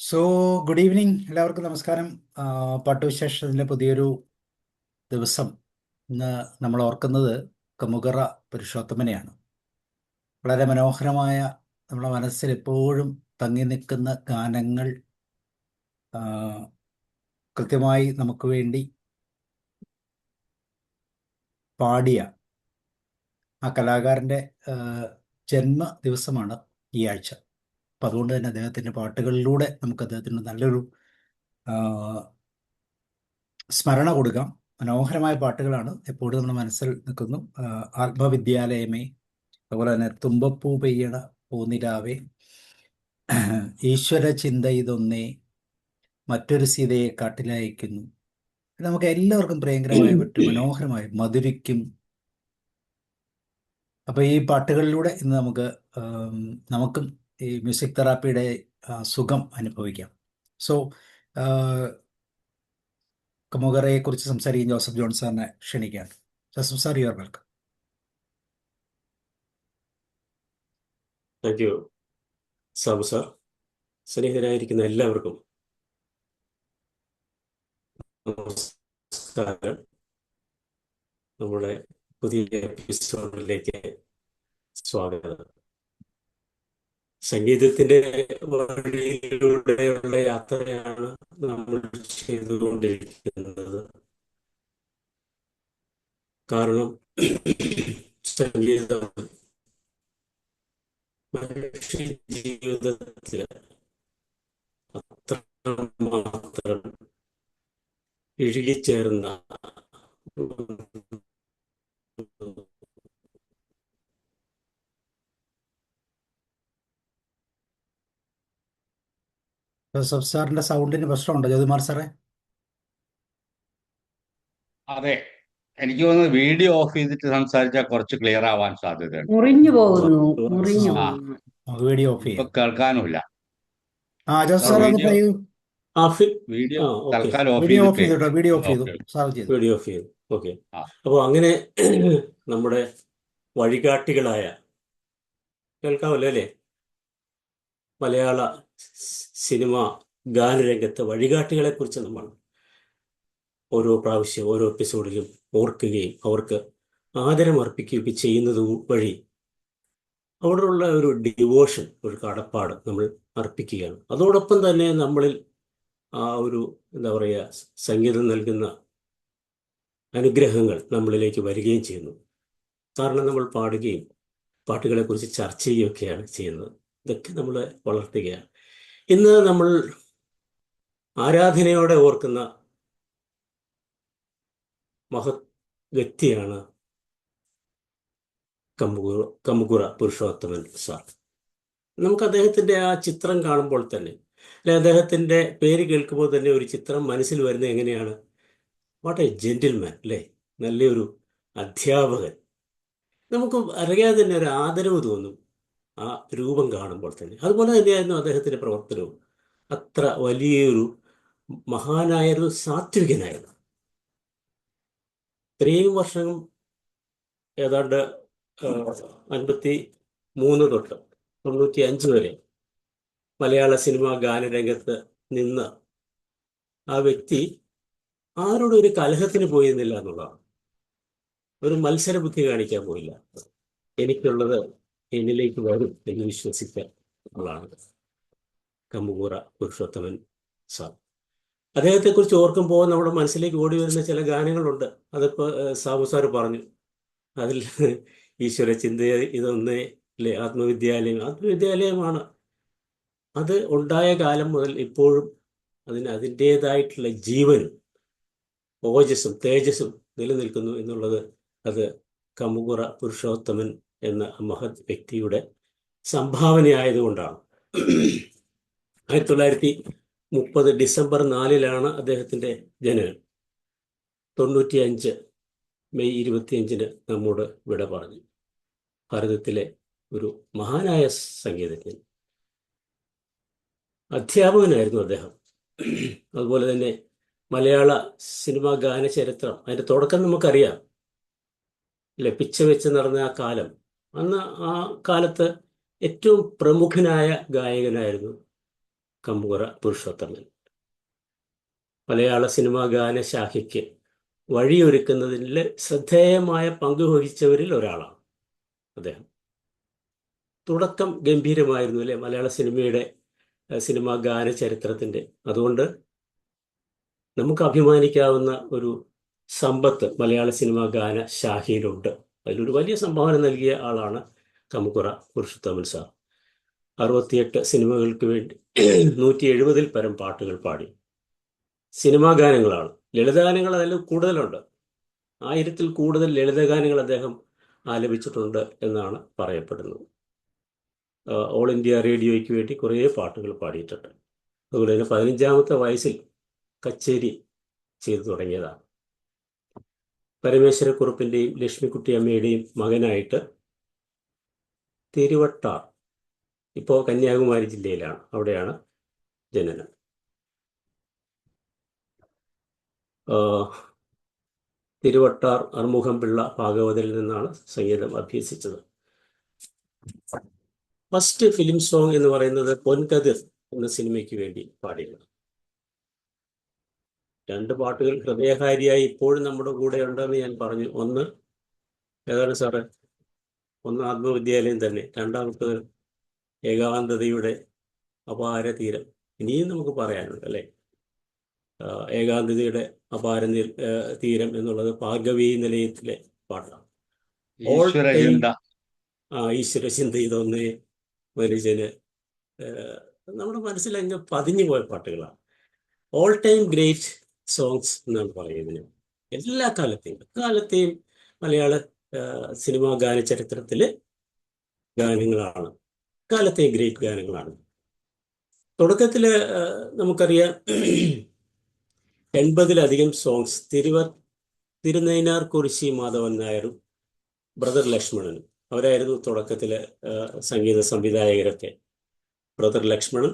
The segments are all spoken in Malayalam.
സോ ഗുഡ് ഈവനിങ്, എല്ലാവർക്കും നമസ്കാരം. പാട്ടുവിശേഷത്തിൻ്റെ പുതിയൊരു ദിവസം. ഇന്ന് നമ്മൾ ഓർക്കുന്നത് കമുകറ പുരുഷോത്തമനെയാണ്. വളരെ മനോഹരമായ, നമ്മുടെ മനസ്സിൽ എപ്പോഴും തങ്ങി നിൽക്കുന്ന ഗാനങ്ങൾ ആ, കൃത്യമായി നമുക്ക് വേണ്ടി പാടിയ ആ കലാകാരൻ്റെ ആ, ജന്മ ദിവസമാണ് ഈ ആഴ്ച. അപ്പം അതുകൊണ്ട് തന്നെ അദ്ദേഹത്തിൻ്റെ പാട്ടുകളിലൂടെ നമുക്ക് അദ്ദേഹത്തിന് നല്ലൊരു ആ, സ്മരണ കൊടുക്കാം. മനോഹരമായ പാട്ടുകളാണ് എപ്പോഴും നമ്മുടെ മനസ്സിൽ നിൽക്കുന്നു. ആത്മവിദ്യാലയമേ, അതുപോലെ തന്നെ തുമ്പപ്പൂ പെയ്യണ പൂനിലാവേ, ഈശ്വര ചിന്ത ഇതൊന്നേ, മറ്റൊരു സീതയെ കാട്ടിലയക്കുന്നു. ഇത് നമുക്ക് എല്ലാവർക്കും പ്രിയങ്കരമായ മറ്റു മനോഹരമായ മധുരിക്കും. അപ്പോൾ ഈ പാട്ടുകളിലൂടെ ഇന്ന് നമുക്കും ഈ മ്യൂസിക് തെറാപ്പിയുടെ സുഖം അനുഭവിക്കാം. സോ കമുകറയെക്കുറിച്ച് സംസാരിക്കും ജോസഫ് ജോൺ സാറിനെ ക്ഷണിക്കുകയാണ്. Joseph sir, you are welcome. Thank you Sabu sir. സ്നേഹിതരായിരിക്കുന്ന എല്ലാവർക്കും നമസ്കാരം. നമ്മുടെ പുതിയ എപ്പിസോഡിലേക്ക് സ്വാഗതം. സംഗീതത്തിന്റെ വഴിയിലൂടെയുള്ള യാത്രയാണ് നമ്മൾ ചെയ്തുകൊണ്ടിരിക്കുന്നത്. കാരണം സംഗീതം മനുഷ്യ ജീവിതത്തിൽ അത്രമാത്രം ഇഴുകിച്ചേർന്ന ജോസഫ് സാറിന്റെ സൗണ്ടിന് പ്രശ്നമുണ്ടോ ജ്യോതിമാർ സാറേ? അതെ, എനിക്ക് തോന്നുന്നു വീഡിയോ ഓഫ് ചെയ്തിട്ട് സംസാരിച്ചാൽ കുറച്ച് ക്ലിയർ ആവാൻ സാധ്യതയുണ്ട്. മുറിഞ്ഞു പോകുന്നു. ആ, നമുക്ക് വീഡിയോ ഓഫ് ഇപ്പൊ ചെയ്യാം. കേൾക്കാനുമില്ല. ജോസഫ് സാർ സാർ ഒന്ന് വീഡിയോ പറയൂ. വീഡിയോ ഓക്കെ, തൽക്കാലം ഓഫ് വീഡിയോ ഓഫ് ചെയ്തിട്ടേ. ചെയ്തോ, വീഡിയോ ഓഫ് ചെയ്തു. ഓക്കെ. സാർ ചെയ്തു. വീഡിയോ ഓഫ് ചെയ്തു. ഓക്കെ. ആ. അപ്പോൾ അങ്ങനെ നമ്മുടെ വഴികാട്ടികളായ, കേൾക്കാമല്ലോ അല്ലേ, മലയാള സിനിമ ഗാനരംഗത്തെ വഴികാട്ടികളെ കുറിച്ച് നമ്മൾ ഓരോ പ്രാവശ്യം ഓരോ എപ്പിസോഡിലും ഓർക്കുകയും അവർക്ക് ആദരം അർപ്പിക്കുകയൊക്കെ ചെയ്യുന്നത് വഴി അവിടെയുള്ള ഒരു ഡിവോഷൻ, ഒരു കടപ്പാട് നമ്മൾ അർപ്പിക്കുകയാണ്. അതോടൊപ്പം തന്നെ നമ്മളിൽ ആ ഒരു എന്താ പറയുക, സംഗീതം നൽകുന്ന അനുഗ്രഹങ്ങൾ നമ്മളിലേക്ക് വരികയും ചെയ്യുന്നു. കാരണം നമ്മൾ പാടുകയും പാട്ടുകളെക്കുറിച്ച് ചർച്ച ചെയ്യുകയൊക്കെയാണ് ചെയ്യുന്നത്. ഇതൊക്കെ നമ്മൾ വളർത്തുകയാണ്. ഇന്ന് നമ്മൾ ആരാധനയോടെ ഓർക്കുന്ന മഹത് വ്യക്തിയാണ് കമുകുറ പുരുഷോത്തമൻ സാർ. നമുക്ക് അദ്ദേഹത്തിൻ്റെ ആ ചിത്രം കാണുമ്പോൾ തന്നെ, അല്ലെ, അദ്ദേഹത്തിൻ്റെ പേര് കേൾക്കുമ്പോൾ തന്നെ ഒരു ചിത്രം മനസ്സിൽ വരുന്നത് എങ്ങനെയാണ്? വാട്ട് എ ജെന്റിൽമാൻ, അല്ലേ, നല്ലൊരു അധ്യാപകൻ. നമുക്ക് അറിയാതെ തന്നെ ഒരു ആദരവ് തോന്നും ആ രൂപം കാണുമ്പോൾ തന്നെ. അതുപോലെ തന്നെയായിരുന്നു അദ്ദേഹത്തിൻ്റെ പ്രവർത്തനവും. അത്ര വലിയൊരു മഹാനായൊരു സാത്വികനായിരുന്നു. ഇത്രയും വർഷം, ഏതാണ്ട് 53 തൊട്ട് 95 വരെ മലയാള സിനിമാ ഗാനരംഗത്ത് നിന്ന് ആ വ്യക്തി ആരോടും ഒരു കലഹത്തിന് പോയിരുന്നില്ല എന്നുള്ളതാണ്. ഒരു മത്സര ബുദ്ധി കാണിക്കാൻ പോയില്ല. എനിക്കുള്ളത് എന്നിലേക്ക് വരും എന്ന് വിശ്വസിക്കുക എന്നുള്ളതാണ് കമുകുറ പുരുഷോത്തമൻ സാർ. അദ്ദേഹത്തെക്കുറിച്ച് ഓർക്കുമ്പോൾ നമ്മുടെ മനസ്സിലേക്ക് ഓടി വരുന്ന ചില ഗാനങ്ങളുണ്ട്. അതിപ്പോൾ സാബു സാറ് പറഞ്ഞു. അതിൽ ഈശ്വര ചിന്ത ഇതൊന്നേ, അല്ലേ, ആത്മവിദ്യാലയമാണ്. അത് ഉണ്ടായ കാലം മുതൽ ഇപ്പോഴും അതിന് അതിൻ്റേതായിട്ടുള്ള ജീവനും ഓജസ്സും തേജസ്സും നിലനിൽക്കുന്നു എന്നുള്ളത് അത് കമുകുറ പുരുഷോത്തമൻ എന്ന മഹത് വ്യക്തിയുടെ സംഭാവനയായതുകൊണ്ടാണ്. 1930 ഡിസംബർ 4 അദ്ദേഹത്തിൻ്റെ ജനനം. 95 മെയ് 25 നമ്മോട് വിട പറഞ്ഞു. ഭാരതത്തിലെ ഒരു മഹാനായ സംഗീതജ്ഞൻ, അധ്യാപകനായിരുന്നു അദ്ദേഹം. അതുപോലെ തന്നെ മലയാള സിനിമാ ഗാന ചരിത്രം, അതിൻ്റെ തുടക്കം നമുക്കറിയാം, അല്ലെ, പിച്ച വെച്ച് നടന്ന ആ കാലം. അന്ന് ആ കാലത്ത് ഏറ്റവും പ്രമുഖനായ ഗായകനായിരുന്നു കമ്പുറ പുരുഷോത്തമൻ. മലയാള സിനിമാ ഗാനശാഖയ്ക്ക് വഴിയൊരുക്കുന്നതിൽ ശ്രദ്ധേയമായ പങ്ക് വഹിച്ചവരിൽ ഒരാളാണ് അദ്ദേഹം. തുടക്കം ഗംഭീരമായിരുന്നു അല്ലേ മലയാള സിനിമയുടെ സിനിമാ ഗാന ചരിത്രത്തിൻ്റെ. അതുകൊണ്ട് നമുക്ക് അഭിമാനിക്കാവുന്ന ഒരു സമ്പത്ത് മലയാള സിനിമാ ഗാന ശാഖയിലുണ്ട്. അതിലൊരു വലിയ സംഭാവന നൽകിയ ആളാണ് കമുകുറ പുരുഷോത്തമൻ സാർ. 68 സിനിമകൾക്ക് വേണ്ടി 170-ൽ പരം പാട്ടുകൾ പാടി. സിനിമാ ഗാനങ്ങളാണ്. ലളിതഗാനങ്ങൾ അതിൽ കൂടുതലുണ്ട്. 1000-ൽ കൂടുതൽ ലളിതഗാനങ്ങൾ അദ്ദേഹം ആലപിച്ചിട്ടുണ്ട് എന്നാണ് പറയപ്പെടുന്നത്. ഓൾ ഇന്ത്യ റേഡിയോയ്ക്ക് വേണ്ടി കുറേ പാട്ടുകൾ പാടിയിട്ടുണ്ട്. അതുപോലെ തന്നെ 15-ാമത്തെ വയസ്സിൽ കച്ചേരി ചെയ്തു തുടങ്ങിയതാണ്. പരമേശ്വരക്കുറുപ്പിൻ്റെയും ലക്ഷ്മിക്കുട്ടി അമ്മയുടെയും മകനായിട്ട് തിരുവട്ടാർ, ഇപ്പോൾ കന്യാകുമാരി ജില്ലയിലാണ്, അവിടെയാണ് ജനനം. തിരുവട്ടാർ അർമുഖം പിള്ള ഭാഗവതരിൽ നിന്നാണ് സംഗീതം അഭ്യസിച്ചത്. ഫസ്റ്റ് ഫിലിം സോങ് എന്ന് പറയുന്നത് പൊൻകതിർ എന്ന സിനിമയ്ക്ക് വേണ്ടി പാടിയത്. 2 പാട്ടുകൾ ഹൃദയഹാരിയായി ഇപ്പോഴും നമ്മുടെ കൂടെ ഉണ്ടെന്ന് ഞാൻ പറഞ്ഞു. ഒന്ന് ഏതാണ് സാറ്? ഒന്ന് ആത്മവിദ്യാലയം തന്നെ, രണ്ടാമത്തത് ഏകാന്തതയുടെ അപാര തീരം. ഇനിയും നമുക്ക് പറയാനുണ്ട് അല്ലേ. ഏകാന്തതയുടെ അപാര തീരം എന്നുള്ളത് ഭാർഗവീ നിലയത്തിലെ പാട്ടാണ്. All time ഈശ്വരചിന്ത. ഈശ്വരചിന്ത ഇതൊന്നേ മനുഷ്യന് നമ്മുടെ മനസ്സിലങ്ങ് പതിഞ്ഞു പോയ പാട്ടുകളാണ്. ഓൾ ടൈം ഗ്രേറ്റ് സോങ്സ് എന്നാണ് പറയുന്നത്. എല്ലാ കാലത്തെയും മലയാള സിനിമാ ഗാന ചരിത്രത്തിലെ ഗാനങ്ങളാണ്, കാലത്തെയും ഗ്രേറ്റ് ഗാനങ്ങളാണ്. തുടക്കത്തിൽ നമുക്കറിയാം 80-ലധികം സോങ്സ് തിരുനൈനാർ കുറിശി മാധവൻ നായരും ബ്രദർ ലക്ഷ്മണനും അവരായിരുന്നു തുടക്കത്തിൽ സംഗീത സംവിധായകരൊക്കെ. ബ്രദർ ലക്ഷ്മണൻ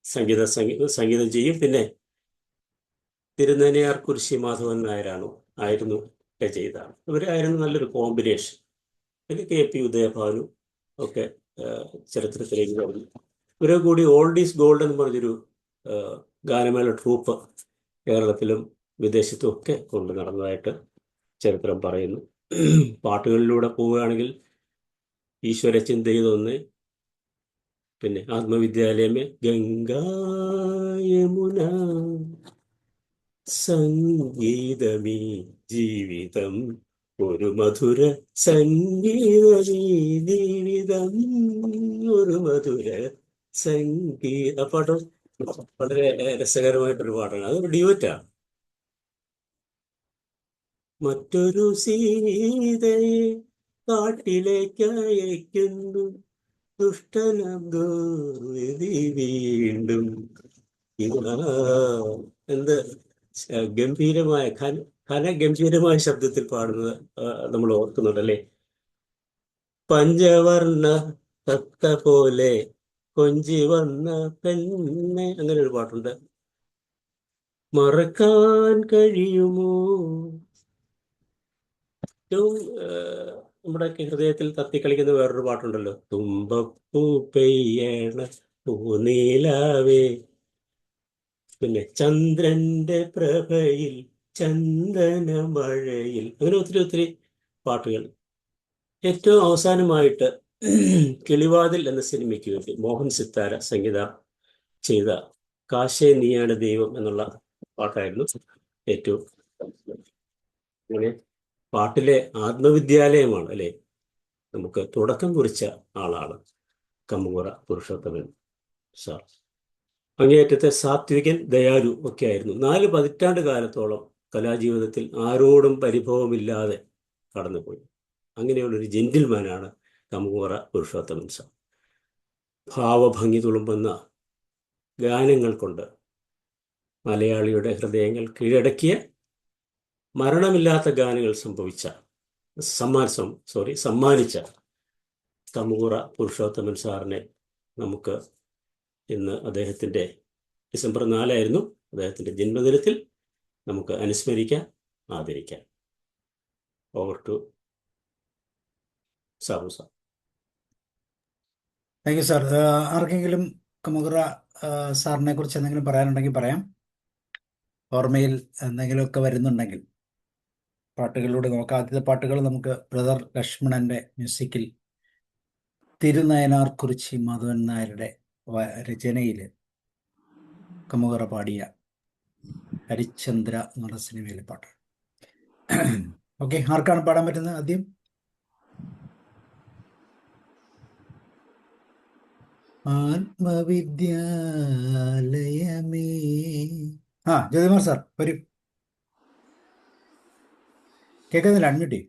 സംഗീതം ചെയ്യും. പിന്നെ തിരുനൈനാർ കുറിശി മാധവൻ ആയിരുന്നു ചെയ്തതാണ്. ഇവരായിരുന്നു നല്ലൊരു കോമ്പിനേഷൻ. പിന്നെ KP ഉദയഭാനു ഒക്കെ ചരിത്രത്തിലേക്ക് വന്നു. ഇവരെ കൂടി ഓൾഡ് ഈസ് ഗോൾഡ് എന്ന് പറഞ്ഞൊരു ഗാനമേള ട്രൂപ്പ് കേരളത്തിലും വിദേശത്തും ഒക്കെ കൊണ്ട് നടന്നതായിട്ട് ചരിത്രം പറയുന്നു. പാട്ടുകളിലൂടെ പോവുകയാണെങ്കിൽ ഈശ്വര ചിന്തയിതൊന്ന്, പിന്നെ ആത്മവിദ്യാലയമേ, ഗംഗാ യമുന സംഗീതമീ ജീവിതം, ഒരു മധുര സംഗീതമീ ജീവിതം, ഒരു മധുര സംഗീത. പാട്ട് വളരെ രസകരമായിട്ടൊരു പാട്ടാണ്. അതൊരു ഡ്യൂറ്റാണ്. മറ്റൊരു സീതയെ കാട്ടിലേക്ക് അയക്കുന്നു ദുഷ്ടനന്ദി വീണ്ടും. എന്ത് ഗംഭീരമായ ഘനഗംഭീരമായ ശബ്ദത്തിൽ പാടുന്നത് നമ്മൾ ഓർക്കുന്നുണ്ടല്ലേ. പഞ്ചവർണ്ണ തത്ത പോലെ കൊഞ്ചി വന്ന പെണ്ണെ, അങ്ങനെ ഒരു പാട്ടുണ്ട്. മറക്കാൻ കഴിയുമോ? ഏറ്റവും നമ്മുടെയൊക്കെ ഹൃദയത്തിൽ തത്തിക്കളിക്കുന്ന വേറൊരു പാട്ടുണ്ടല്ലോ, തുമ്പപ്പൂ പെയ്യണ പൂനീലാവേ, പിന്നെ ചന്ദ്രന്റെ പ്രഭയിൽ ചന്ദന മഴയിൽ, അങ്ങനെ ഒത്തിരി പാട്ടുകൾ. ഏറ്റവും അവസാനമായിട്ട് കിളിവാതിൽ എന്ന സിനിമയ്ക്ക് വേണ്ടി മോഹൻ സിത്താര സംഗീതം ചെയ്ത കാശേ നീയാണ് ദൈവം എന്നുള്ള പാട്ടായിരുന്നു ഏറ്റവും. അങ്ങനെ പാട്ടിലെ ആത്മവിദ്യാലയമാണ് അല്ലേ നമുക്ക് തുടക്കം കുറിച്ച ആളാണ് കമുകുറ പുരുഷോത്തമൻ സാർ. അങ്ങേയറ്റത്തെ സാത്വികൻ, ദയാലു ഒക്കെ ആയിരുന്നു. 4 പതിറ്റാണ്ട് കാലത്തോളം കലാജീവിതത്തിൽ ആരോടും പരിഭവമില്ലാതെ കടന്നുപോയി. അങ്ങനെയുള്ളൊരു ജെന്റിൽമാനാണ് കമുകുറ പുരുഷോത്തമൻ സാർ. ഭാവഭംഗി തുളുമ്പുന്ന ഗാനങ്ങൾ കൊണ്ട് മലയാളിയുടെ ഹൃദയങ്ങൾ കീഴടക്കിയ, മരണമില്ലാത്ത ഗാനങ്ങൾ സമ്മാനിച്ച കമുകുറ പുരുഷോത്തമൻ സാറിനെ നമുക്ക് ഇന്ന് അദ്ദേഹത്തിൻ്റെ ഡിസംബർ 4 അദ്ദേഹത്തിൻ്റെ ജന്മദിനത്തിൽ നമുക്ക് അനുസ്മരിക്കാം, ആദരിക്കാം. Over to Sabu sir. Thank you sir. ആർക്കെങ്കിലും കമുകുറ സാറിനെ കുറിച്ച് എന്തെങ്കിലും പറയാനുണ്ടെങ്കിൽ പറയാം. ഓർമ്മയിൽ എന്തെങ്കിലുമൊക്കെ വരുന്നുണ്ടെങ്കിൽ പാട്ടുകളിലൂടെ നോക്കാം. ആദ്യത്തെ പാട്ടുകൾ നമുക്ക് ബ്രദർ ലക്ഷ്മണന്റെ മ്യൂസിക്കിൽ തിരുനയനാർ കുറിച്ചി മാധവൻ നായരുടെ രചനയിൽ കമുകറ പാടിയ ഹരിശ്ചന്ദ്ര എന്നുള്ള സിനിമയിലെ പാട്ട്. ഓക്കെ, ആർക്കാണ് പാടാൻ പറ്റുന്നത് ആദ്യം? ആത്മവിദ്യാലയമേ. ജ്യോതികുമാർ സാർ വരും. കേൾക്കുന്നില്ല, അൺമ്യൂട്ട്.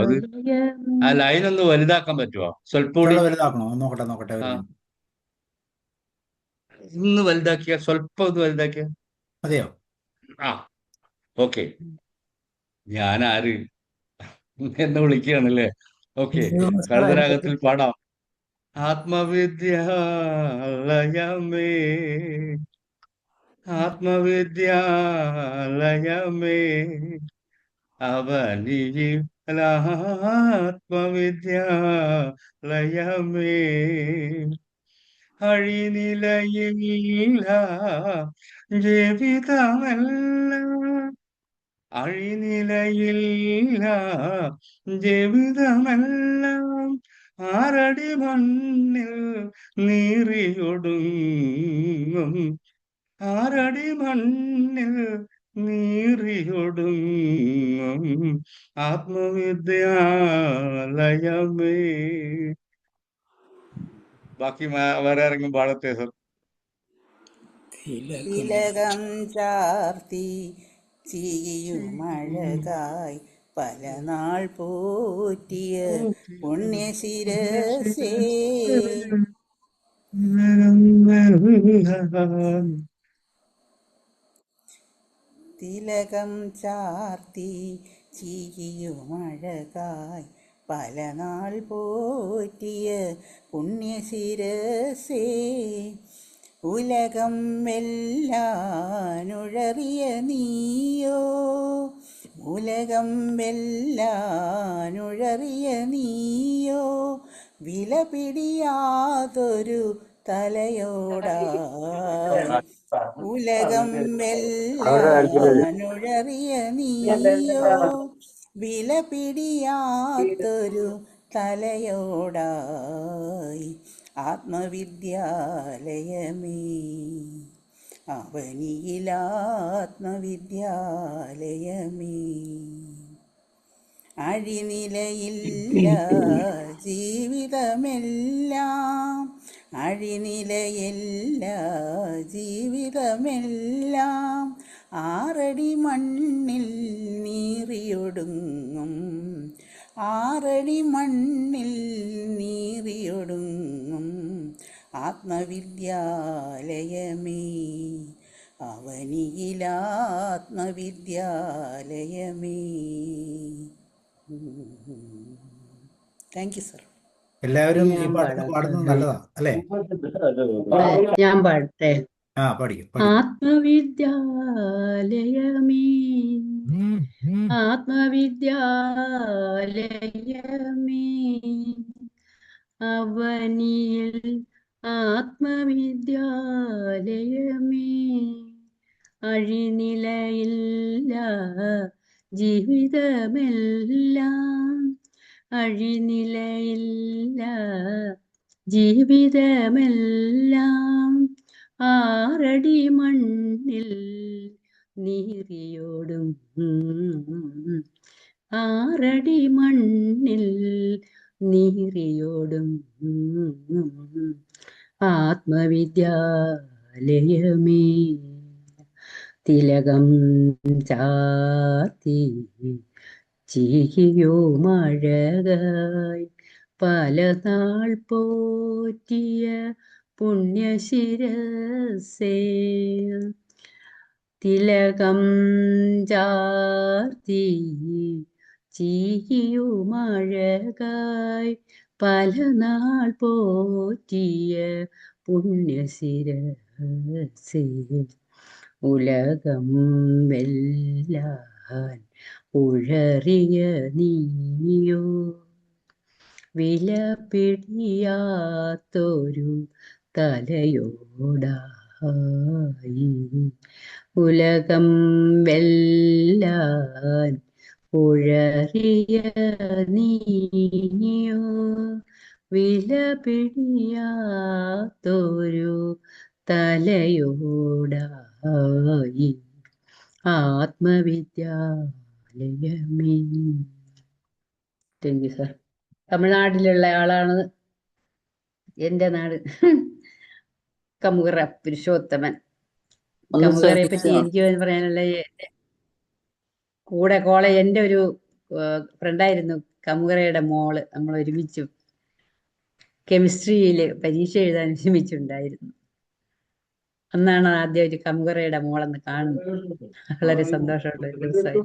അത് ആ ലൈൻ ഒന്ന് വലുതാക്കാൻ പറ്റുമോ? സ്വല്പം കൂടി വലുതാക്കണോ? നോക്കട്ടെ ആ വരുന്നു. ഒന്ന് വലുതാക്കിയ, സ്വല്പം ഒന്ന് വലുതാക്കിയ. അതെയോ? ആ, ഓക്കെ. ഞാൻ ആര് എന്ന് വിളിക്കുകയാണല്ലേ? ഓക്കെ, കഴുതരാഗത്തിൽ പാടാം. ആത്മവിദ്യാലയമേ, ആത്മവിദ്യാലയമേ, അവനിയിലാത്മവിദ്യാലയമേ, അഴിനിലയില്ല ജീവിതമല്ല, അഴിനിലയില്ല ജീവിതമെല്ലാം, ആറടി മണ്ണിൽ നീറിയൊടുങ്ങും, ആറടി മണ്ണിൽ നീറിയൊടുങ്ങും, ആത്മവിദ്യാലയമേ. ബാക്കി വേറെ ആരെങ്കിലും പാടത്തെ സർ? തിലകം ചാർത്തി ചീയുമഴകായി പല നാൾ പോറ്റിയ പുണ്യശിരസേ, തിലകം ചാർത്തി ചീയുമഴകായി പല നാൾ പോറ്റിയ പുണ്യശിരസേ, ഉലകം വെല്ലാനുഴറിയ നീയോ, ഉലകം വെല്ലാനുഴറിയ നീയോ, വില പിടിയാതൊരു തലയോടായി, ഉലകം വെല്ലാനുഴറിയ നീയോ, വില പിടിയാത്തൊരു തലയോടായി, ആത്മവിദ്യാലയമേ, അവനിയിലാത്മവിദ്യാലയമേ, അഴിനിലയില്ല ജീവിതമെല്ലാം, അഴിനിലയില്ല ജീവിതമെല്ലാം, ആറടി മണ്ണിൽ നീറിയൊടുങ്ങും, ആറടി മണ്ണിൽ നീറിയൊടുങ്ങും, ആത്മവിദ്യാലയമേ, അവനിയിലാത്മവിദ്യാലയമേ. Thank you sir. എല്ലാവരും ഈ പാട്ട് പാടുന്നത് നല്ലതാ അല്ലേ? ഞാൻ പാടട്ടെ. പഠിക്കും. ആത്മവിദ്യാലയമേ, ആത്മവിദ്യാലയമേ, അവനിയിൽ ആത്മവിദ്യാലയമേ, അഴിനിലയില്ല ജീവിതമെല്ലാം, അഴിനിലയില്ല ജീവിതമെല്ലാം, ആറടി മണ്ണിൽ നീറിയോടും, ആറടി മണ്ണിൽ നീറിയോടും, ആത്മവിദ്യാലയമേ, തിലകം ചാർത്തി ചീകിയോ മഴകായി പല നാൾ പോറ്റിയ പുണ്യശിരസേ, തിലകം ചാർത്തി ചീകിയോ മഴകായി പല നാൾ പോറ്റിയ പുണ്യശിരസേ, ഉലകം വെല്ലാൻ ഉഴറിയ നീയോ, വില പിടിയാത്തൊരു തലയോടായി ഉലകം വെല്ലാൻ ഉഴറിയ നീയോ വില പിടിയാത്തൊരു തലയോടായി ആത്മവിദ്യാലയമേ. Thank you sir. തമിഴ്നാട്ടിലുള്ള ആളാണ്. എൻ്റെ നാട് കമുകറ പുരുഷോത്തമൻ. ഒന്ന് കമുകറയെ പറ്റി ശ്രമിച്ചോ? എനിക്ക് പറയാനുള്ള കൂടെ കോളേജ് എൻ്റെ ഒരു ഫ്രണ്ടായിരുന്നു കമുകറയുടെ മോള്. നമ്മൾ ഒരുമിച്ചു കെമിസ്ട്രിയിൽ പരീക്ഷ എഴുതാൻ ഒരുമിച്ചുണ്ടായിരുന്നു. അന്നാണ് ആദ്യമായിട്ട് കമുകറയുടെ മോളെന്ന് കാണുന്നത്. വളരെ സന്തോഷമുള്ള ഒരു ദിവസമായി.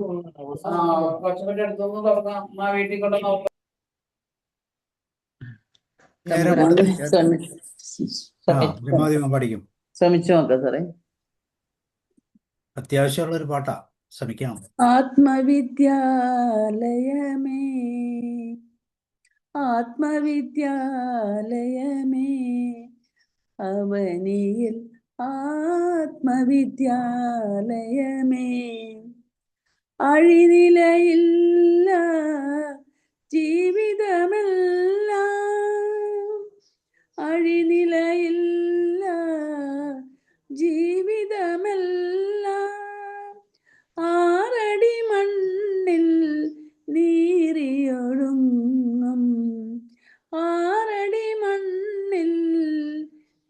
നേരെ കമുകറ പാടും. ശ്രമിച്ചു പഠിക്കും. നോക്കാം സാറേ. അത്യാവശ്യമുള്ള ഒരു പാട്ടാ, ശ്രമിക്കണം. ആത്മവിദ്യാലയമേ ആത്മവിദ്യാലയമേ അവനിയിൽ ആത്മവിദ്യാലയമേ അഴിനിലയില്ല ജീവിതമെല്ലാം അഴിനിലയില്ല ജീവിതമെല്ലാം ആറടി മണ്ണിൽ നീറിയൊഴുങ്ങും ആറടി മണ്ണിൽ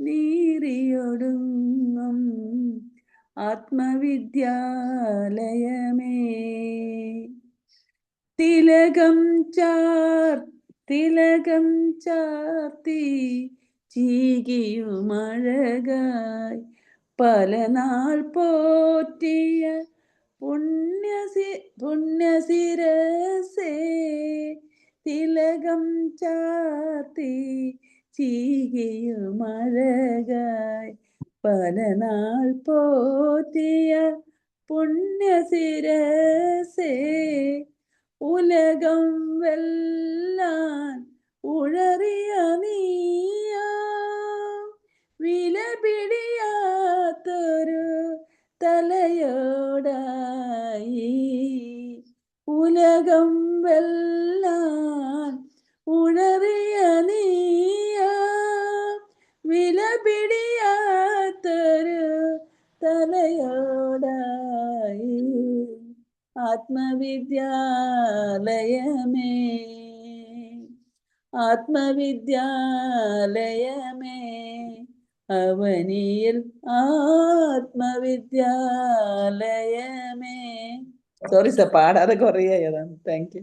നീറിയൊടുങ്ങും ആത്മവിദ്യാലയമേ തിലകം ചാർത്തി ചീകിയുമഴകായി പല നാൾ പോറ്റിയ പുണ്യശിരസേ തിലകം ചാർത്തി ചീകിയുമഴകായി പല നാൾ പോറ്റിയ പുണ്യശിരസേ ഉലകം വെല്ലാൻ ഉഴറിയ നീയാ വില പിടിയാത്തൊരു തലയോടായി ഉലകം വെല്ലാൻ ഉഴറിയ നീയാ വില പിടിയാത്തൊരു തലയോടായി ആത്മവിദ്യാലയമേ ആത്മവിദ്യാലയമേ അവനിയിൽ ആത്മവിദ്യാലയമേ. സോറി സാർ, പാടാതെ കുറേ ആയതാണ്. Thank you.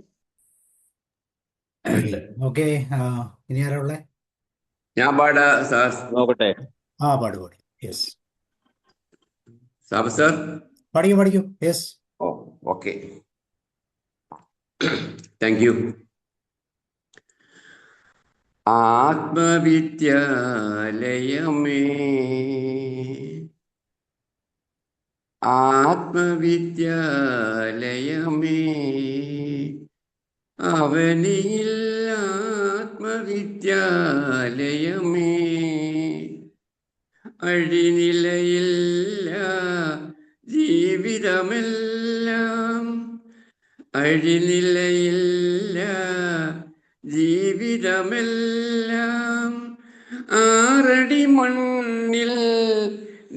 ഓക്കെ, ഇനി ആരാ ഉള്ളേ? ഞാൻ പാടാ സാർ. നോക്കട്ടെ. പാടു. യെസ്, സാബ് സാർ. പഠിക്കൂ. യെസ്. ഓ, ഓക്കെ. Thank you. ആത്മവിദ്യാലയമേ ആത്മവിദ്യാലയമേ അവനിയിൽ ആത്മവിദ്യാലയമേ അഴിനിലയില്ല ജീവിതമെല്ലാം അഴിനിലയില്ല ജീവിതമെല്ലാം ആറടി മണ്ണിൽ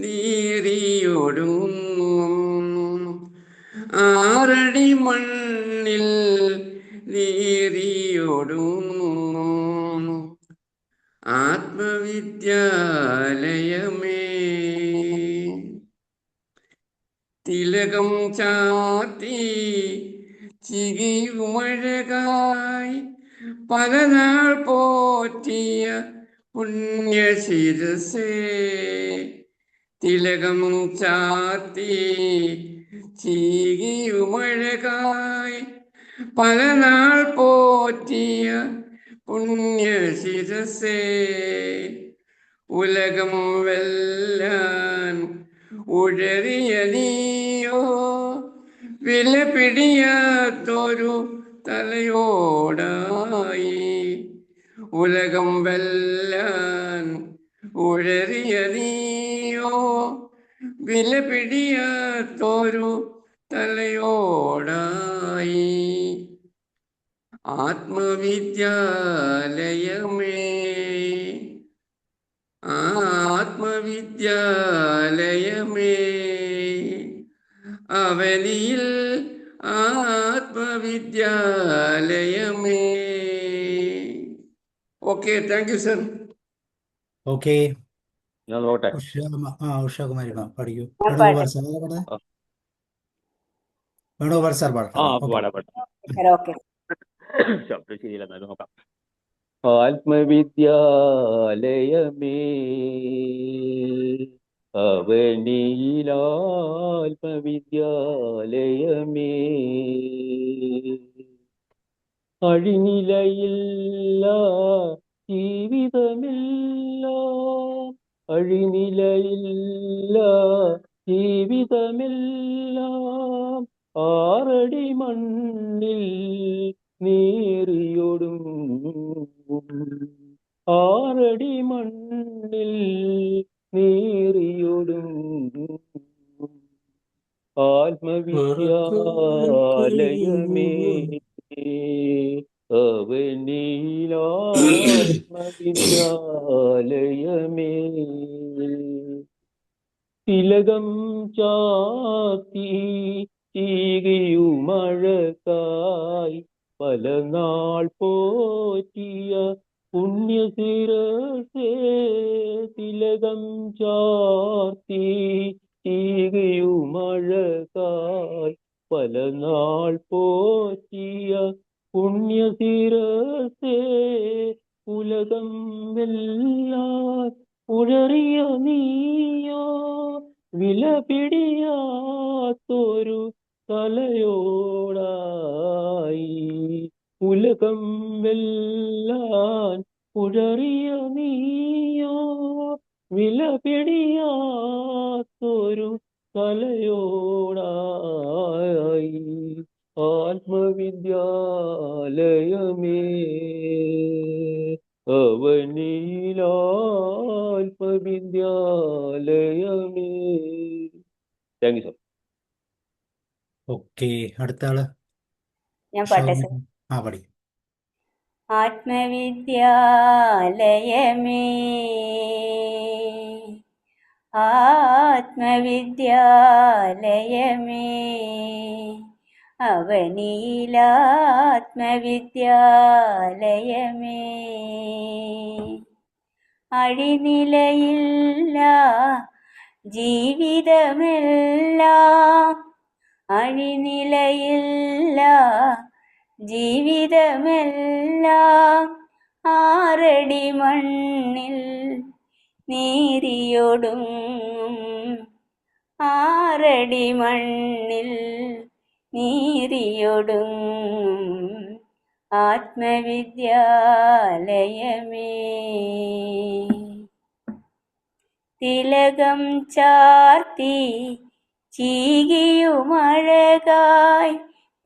നീറിയൊടുങ്ങും ആറടി മണ്ണിൽ നീറിയൊടുങ്ങും ആത്മവിദ്യാലയമേ തിലകം ചാർത്തി ചികിയുമഴകായി പല നാൾ പോറ്റിയ പുണ്യശിരസേ തിലകം ചാർത്തി ചികിയുമഴകായി പല നാൾ പോറ്റിയ പുണ്യശിരസേ ഉലകം വെല്ലാൻ ഉഴറിയ നീയോ വില പിടിയാത്തൊരു തലയോടായി ഉലകം വെല്ലാൻ ഉഴറിയ നീയോ വില പിടിയാത്തൊരു തലയോടായി ആത്മവിദ്യാലയമേ ആത്മവിദ്യാലയമേ അവനിയിൽ ആത്മവിദ്യാലയമേ. Okay, thank you sir. Okay. ഞാൻ നോട്ടെ. ഉഷാകുമാരി പഠിക്കൂ. ഞാൻ വേണുഗോപാൽ പാടാം. സാർ പാടാ. വേണുഗോപാൽ സാർ പാടട്ടെ. ഓക്കെ. ഓക്കെ. ശബ്ദം ശരിയില്ല, എന്നാലും നോക്കാം. ആത്മവിദ്യാലയമേ അവനിയിലാത്മവിദ്യാലയമേ അഴിനിലയില്ല ജീവിതമില്ല അഴിനിലയില്ല ജീവിതമെല്ലാം ആറടി മണ്ണിൽ നീറിയൊടും ആറടി മണ്ണിൽ നീറിയൊടും ആത്മവിദ്യാലയമേ അവനിലാത്മവിദ്യാലയമേ തിലകം ചാത്തി ചീകിയുമഴക്കായി പല നാൾ പോറ്റിയ പുണ്യശിരസേ തിലകം ചാർത്തി ചീകിയുമഴക്കായി പല നാൾ പോറ്റിയ പുണ്യശിരസേ ഉലകം വെല്ലാൻ ഉഴറിയ നീയോ വില പിടിയാത്തൊരു തലയോടായി ഉലകം വെല്ലാൻ ഉഴറിയ നീയോ വില പിടിയാത്തൊരു തലയോടായി ആത്മവിദ്യാലയമേ അവനിലാത്മവിദ്യാലയമേ. Thank you sir. ഓക്കെ. അടുത്ത ആള് ഞാൻ പാട്ടെ സർ. ഉഷാകുമാരി പഠിക്കും. ആത്മവിദ്യാലയമേ ആത്മവിദ്യാലയമേ അവനിയിലാത്മവിദ്യാലയമേ അഴിനിലയില്ല ജീവിതമെല്ലാം അഴിനിലയില്ല ജീവിതമെല്ലാം ആറടി മണ്ണിൽ നീറിയൊടും ആറടി മണ്ണിൽ നീറിയൊടും ആത്മവിദ്യാലയമേ തിലകം ചാർത്തി ചീകിയുമഴകായി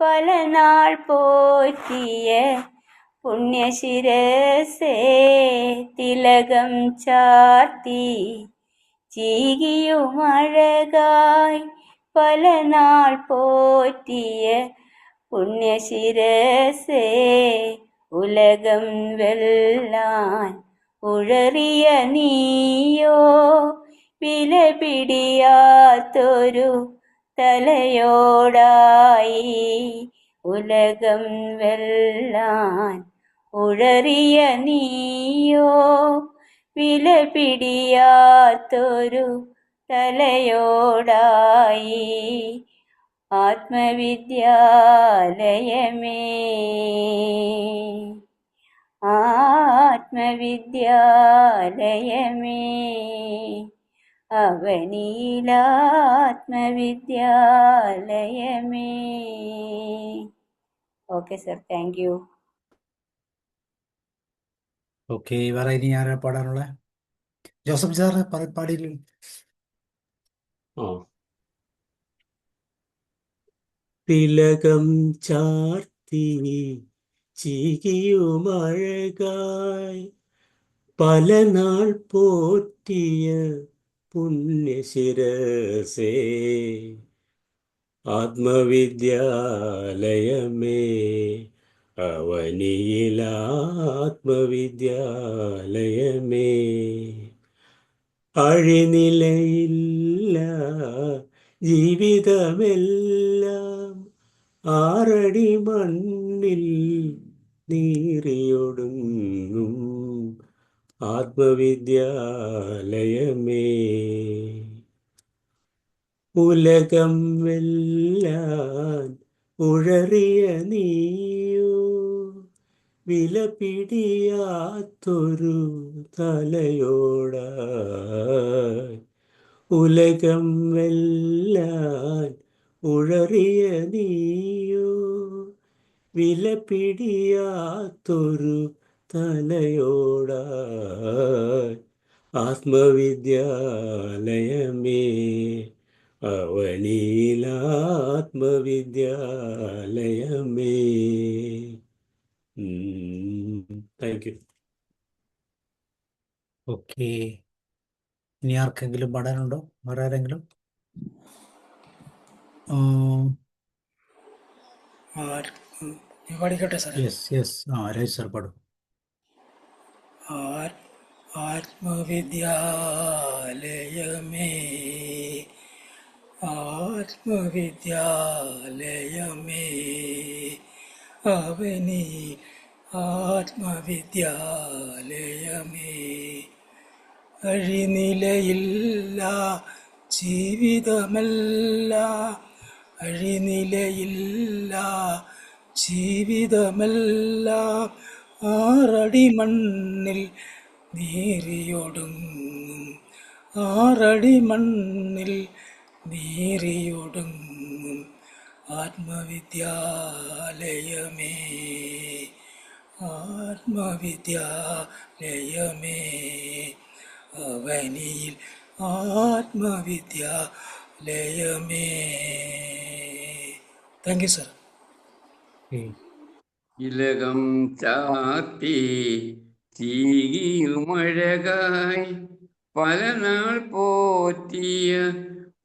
പല നാൾ പോറ്റിയ പുണ്യശിരസേ തിലകം ചാർത്തി ചീകിയുമഴകായി പല നാൾ പോറ്റിയ പുണ്യശിരസേ ഉലകം വെല്ലാൻ ഉഴറിയ നീയോ വില പിടിയാത്തൊരു തലയോടായി ഉലകം വെല്ലാൻ ഉഴറിയ നീയോ വില പിടിയാത്തൊരു തലയോടായി ആത്മവിദ്യാലയമേ ആത്മവിദ്യാലയമേ അവനിയിലാത്മവിദ്യാലയമേ. Okay sir, thank you. Okay. വേറെ ഇനി ആരാ പാടാനുള്ളത്? Joseph sir പാടിയില്ല. ആ തിലകം ചാർത്തി ചീകിയുമഴകായി പല നാൾ പോറ്റിയ പുണ്യശിരസേ ആത്മവിദ്യാലയമേ അവനിയിലാത്മവിദ്യാലയമേ അഴിനിലയില്ല ജീവിതമെല്ലാം ആറടി മണ്ണിൽ നീറിയൊടുങ്ങും ആത്മവിദ്യാലയമേ ഉലകം വെല്ലാൻ ഉഴറിയ നീയോ വിലപിടിയാത്തൊരു തലയോടായി ഉലകം വെല്ലാൻ ഉഴറിയ നീയോ വിലപിടിയാത്തൊരു തലയോടായി ആത്മവിദ്യാലയമേ അവനിയിലാത്മവിദ്യാലയമേ. Thank you. ഓക്കെ, ഇനി ആർക്കെങ്കിലും പാടാനുണ്ടോ? വേറെ ആരെങ്കിലും? പാടിക്കോട്ടെ സാറേ. യെസ്, രാജ് സാർ പാടും. ആത്മവിദ്യാലയമേ ആത്മവിദ്യാലയമേ അവനി ആത്മവിദ്യാലയമേ അഴിനിലയില്ല ജീവിതമല്ല അഴിനിലയില്ല ജീവിതമെല്ലാം ആറടി മണ്ണിൽ നീറിയൊടുങ്ങും ആറടി മണ്ണിൽ നീറിയൊടുങ്ങും ആത്മവിദ്യാലയമേ ആത്മവിദ്യാലയമേ അവനിയിൽ ആത്മവിദ്യാലയമേ. Thank you sir. ഇലകം ചാത്തി ചീകിയുമഴകായി പല നാൾ പോറ്റിയ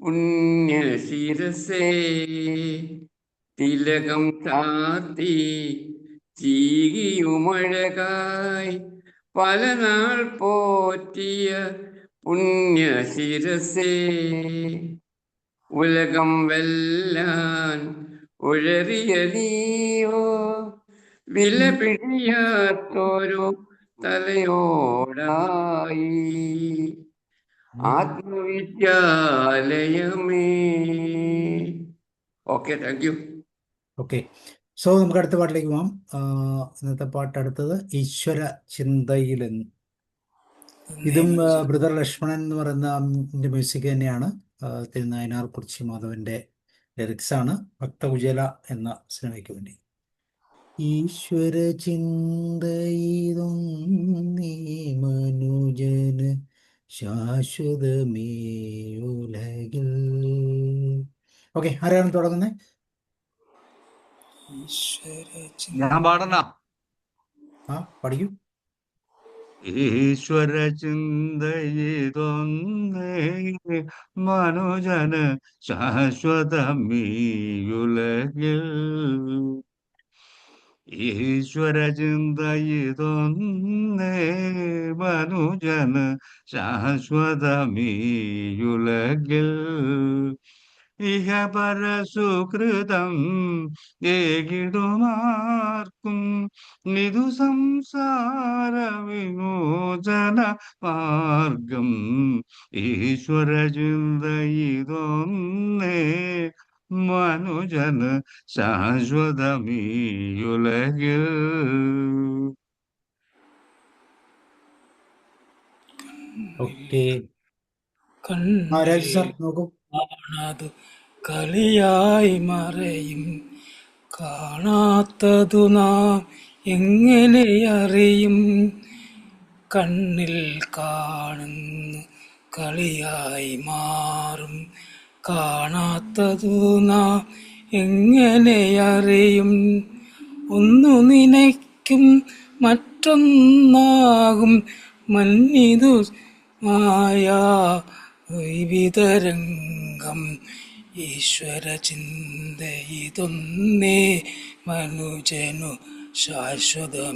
പുണ്യശിരസേ തിലകം ചാത്തി ചീകിയുമഴകായി പല നാൾ പോറ്റിയ പുണ്യശിരസേ ഉലകം വെല്ലാൻ ഉഴറിയ നീയോ വിലപിടിയാത്തൊരു തലയോടായി ആത്മവിദ്യാലയമേ. Okay, thank you. Okay, so നമുക്ക് അടുത്ത പാട്ടിലേക്ക് പോവാം. ഇന്നത്തെ പാട്ട് അടുത്തത് ഈശ്വര ചിന്തയിലെന്ന്. ഇതും ബ്രദർ ലക്ഷ്മണൻ എന്ന് പറയുന്ന മ്യൂസിക് തന്നെയാണ്. തിരുനായനാർ കുറിച്ചി മാധവന്റെ ലിറിക്സ് ആണ്. ഭക്തകുചേല എന്ന സിനിമയ്ക്ക് വേണ്ടി. ഈശ്വര ചിന്തയിതൊന്നീ മനുജന് ശാശ്വതമേ ഉലകിൽ. ഓക്കെ, ആരാണ് തുടങ്ങുന്നത്? ഞാൻ പാടണ പഠിക്കൂ. ഈശ്വര ചിന്തയിതൊന്നേ മനുജന് ശാശ്വതമീയുലകിൽ. ഈശ്വര ചിന്തയിതൊന്നേ മനുജന് ശാശ്വതമീയുലകിൽ. ഇഹപര സുകൃതം ഏകിടുമാർക്കും നിതു സംസാര വിമോചന മാർഗം. ഈശ്വര ചിന്തയിതൊന്നേ മനുജന് ശാശ്വതമീയുലകിൽ. ഓക്കെ, രാജ് സാർ നോക്കൂ. കാണാതു കളിയായി മറയും കാണാത്തതു നാം എങ്ങനെ അറിയും. കണ്ണിൽ കാണുന്നു കളിയായി മാറും കാണാത്തതു നാം എങ്ങനെ അറിയും. ഒന്നു നിനയ്ക്കും മറ്റൊന്നാകും മന്നിതു മായാ വിതരംഗം. ഈശ്വര ചിന്തയിതൊന്നേ മനുജനു ശാശ്വതമീയുലകിൽ.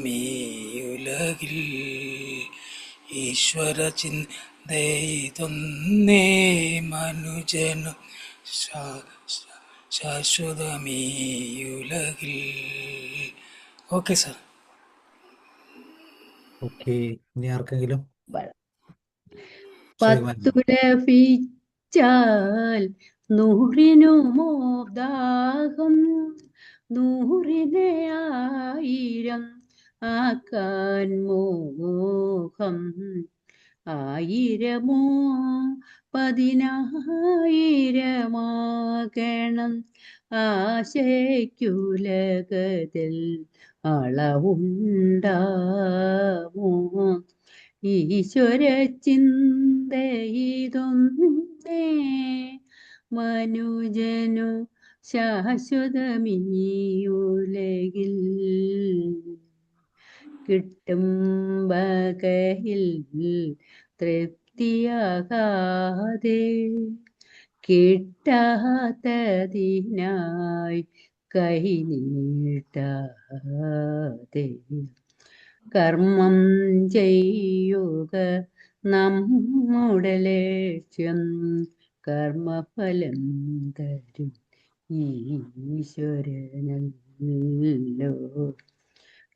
ഈശ്വര ചിന്തയിതൊന്നേ മനുജനു ശാശ്വതമീയുലകിൽ. Okay sir. ഓക്കെ, ഇനി ആർക്കെങ്കിലും വ- ശ്രീമാൻ. പത്തു ലഭിച്ചാൽ നൂറിനു മോദാഹം, നൂറിനെ ആയിരം ആക്കാൻ മോഹം. ആയിരമോ പതിനായിരമാകണം ആശയ്ക്കുലകത്തിൽ അളവുണ്ടാമോ. ഈശ്വര ചിന്തയിതൊന്നേ മനുജനു ശാശ്വതമീയുലകിൽ. കിട്ടും വകയിൽ തൃപ്തിയാകാതെ കിട്ടാത്തതിനായി കൈനീട്ടാതെ കർമ്മം ചെയ്യുക നമ്മുടെ ലക്ഷ്യം. കർമ്മഫലം തരും ഈശ്വരനല്ലോ.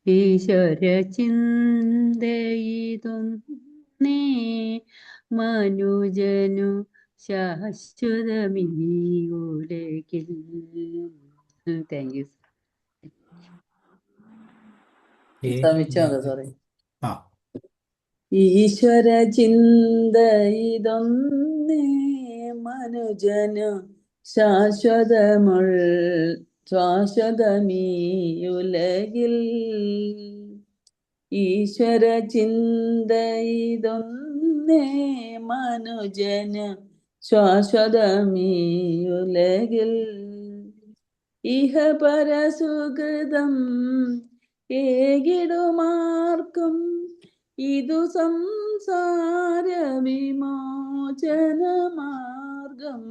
ഈശ്വര ചിന്തയിതൊന്നേ മനുജനു ശാശ്വതമീയുലകിൽ. Thank you. ശ്രമിച്ചോന്ന് സോറി. ആ ഈശ്വര ചിന്തയിതൊന്നേ മനുജനു ശാശ്വതമീയുലകിൽ. ഈശ്വര ചിന്തയിതൊന്നേ മനുജനു ശാശ്വതമീയുലകിൽ. ഇഹ പരസുകൃതം ഏകിടുമാർക്കും ഇതു സംസാര വിമോചനമാർഗം.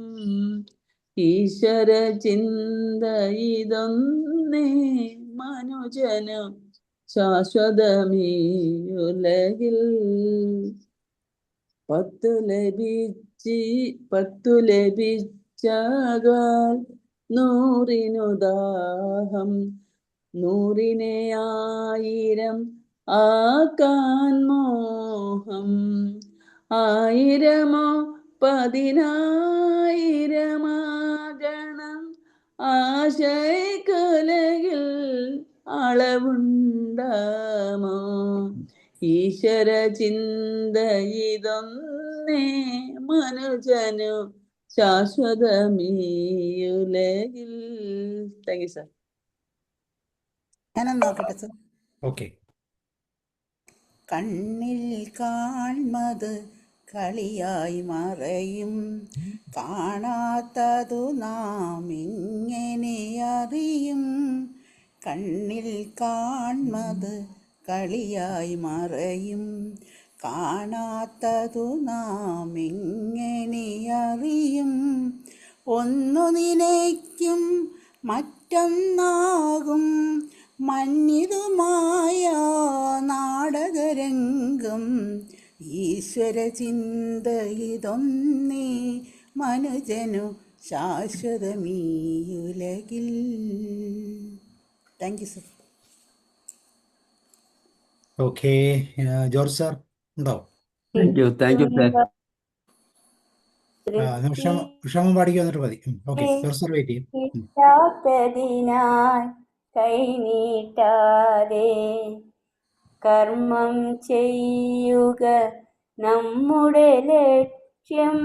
ഈശ്വര ചിന്തയിതൊന്നേ മനുജനു ശാശ്വതമീയുലകിൽ. പത്തു ലഭിച്ചാൽ നൂറിനു ദാഹം, നൂറിനെ ആയിരം ആക്കാൻ മോഹം. ആയിരമോ പതിനായിരമാകണം ആശയ്ക്കുലകിൽ അളവുണ്ടാമോ. ഈശ്വര ചിന്തയിതൊന്നേ മനുജനു ശാശ്വതമീയുലകിൽ. Thank you sir. ഞാനൊന്ന് നോക്കട്ടെ സർ. ഓക്കെ. കണ്ണിൽ കാൺമത് കളിയായി മറയും, കാണാത്തതു നാം ഇങ്ങനെ അറിയും. കണ്ണിൽ കാൺമത് കളിയായി മറയും, കാണാത്തതു നാം ഇങ്ങനെ അറിയും. ഒന്നു നിലയ്ക്കും മറ്റൊന്നാകും മന്നിതുമായ നാടകരംഗം. ഈശ്വര ചിന്തയിതൊന്നേ മനുജനു ശാശ്വതമീയുലകിൽ. Thank you sir. Okay, George sir ഉണ്ടോ? Thank you sir. ക്ഷമം പാടിക്ക് വന്നിട്ട് മതി. ഓക്കെ, ജോർജ് സാർ വെയിറ്റ് ചെയ്യും. കിട്ടാത്തതിനായി കൈനീട്ടാതെ കർമ്മം ചെയ്യുക നമ്മുടെ ലക്ഷ്യം.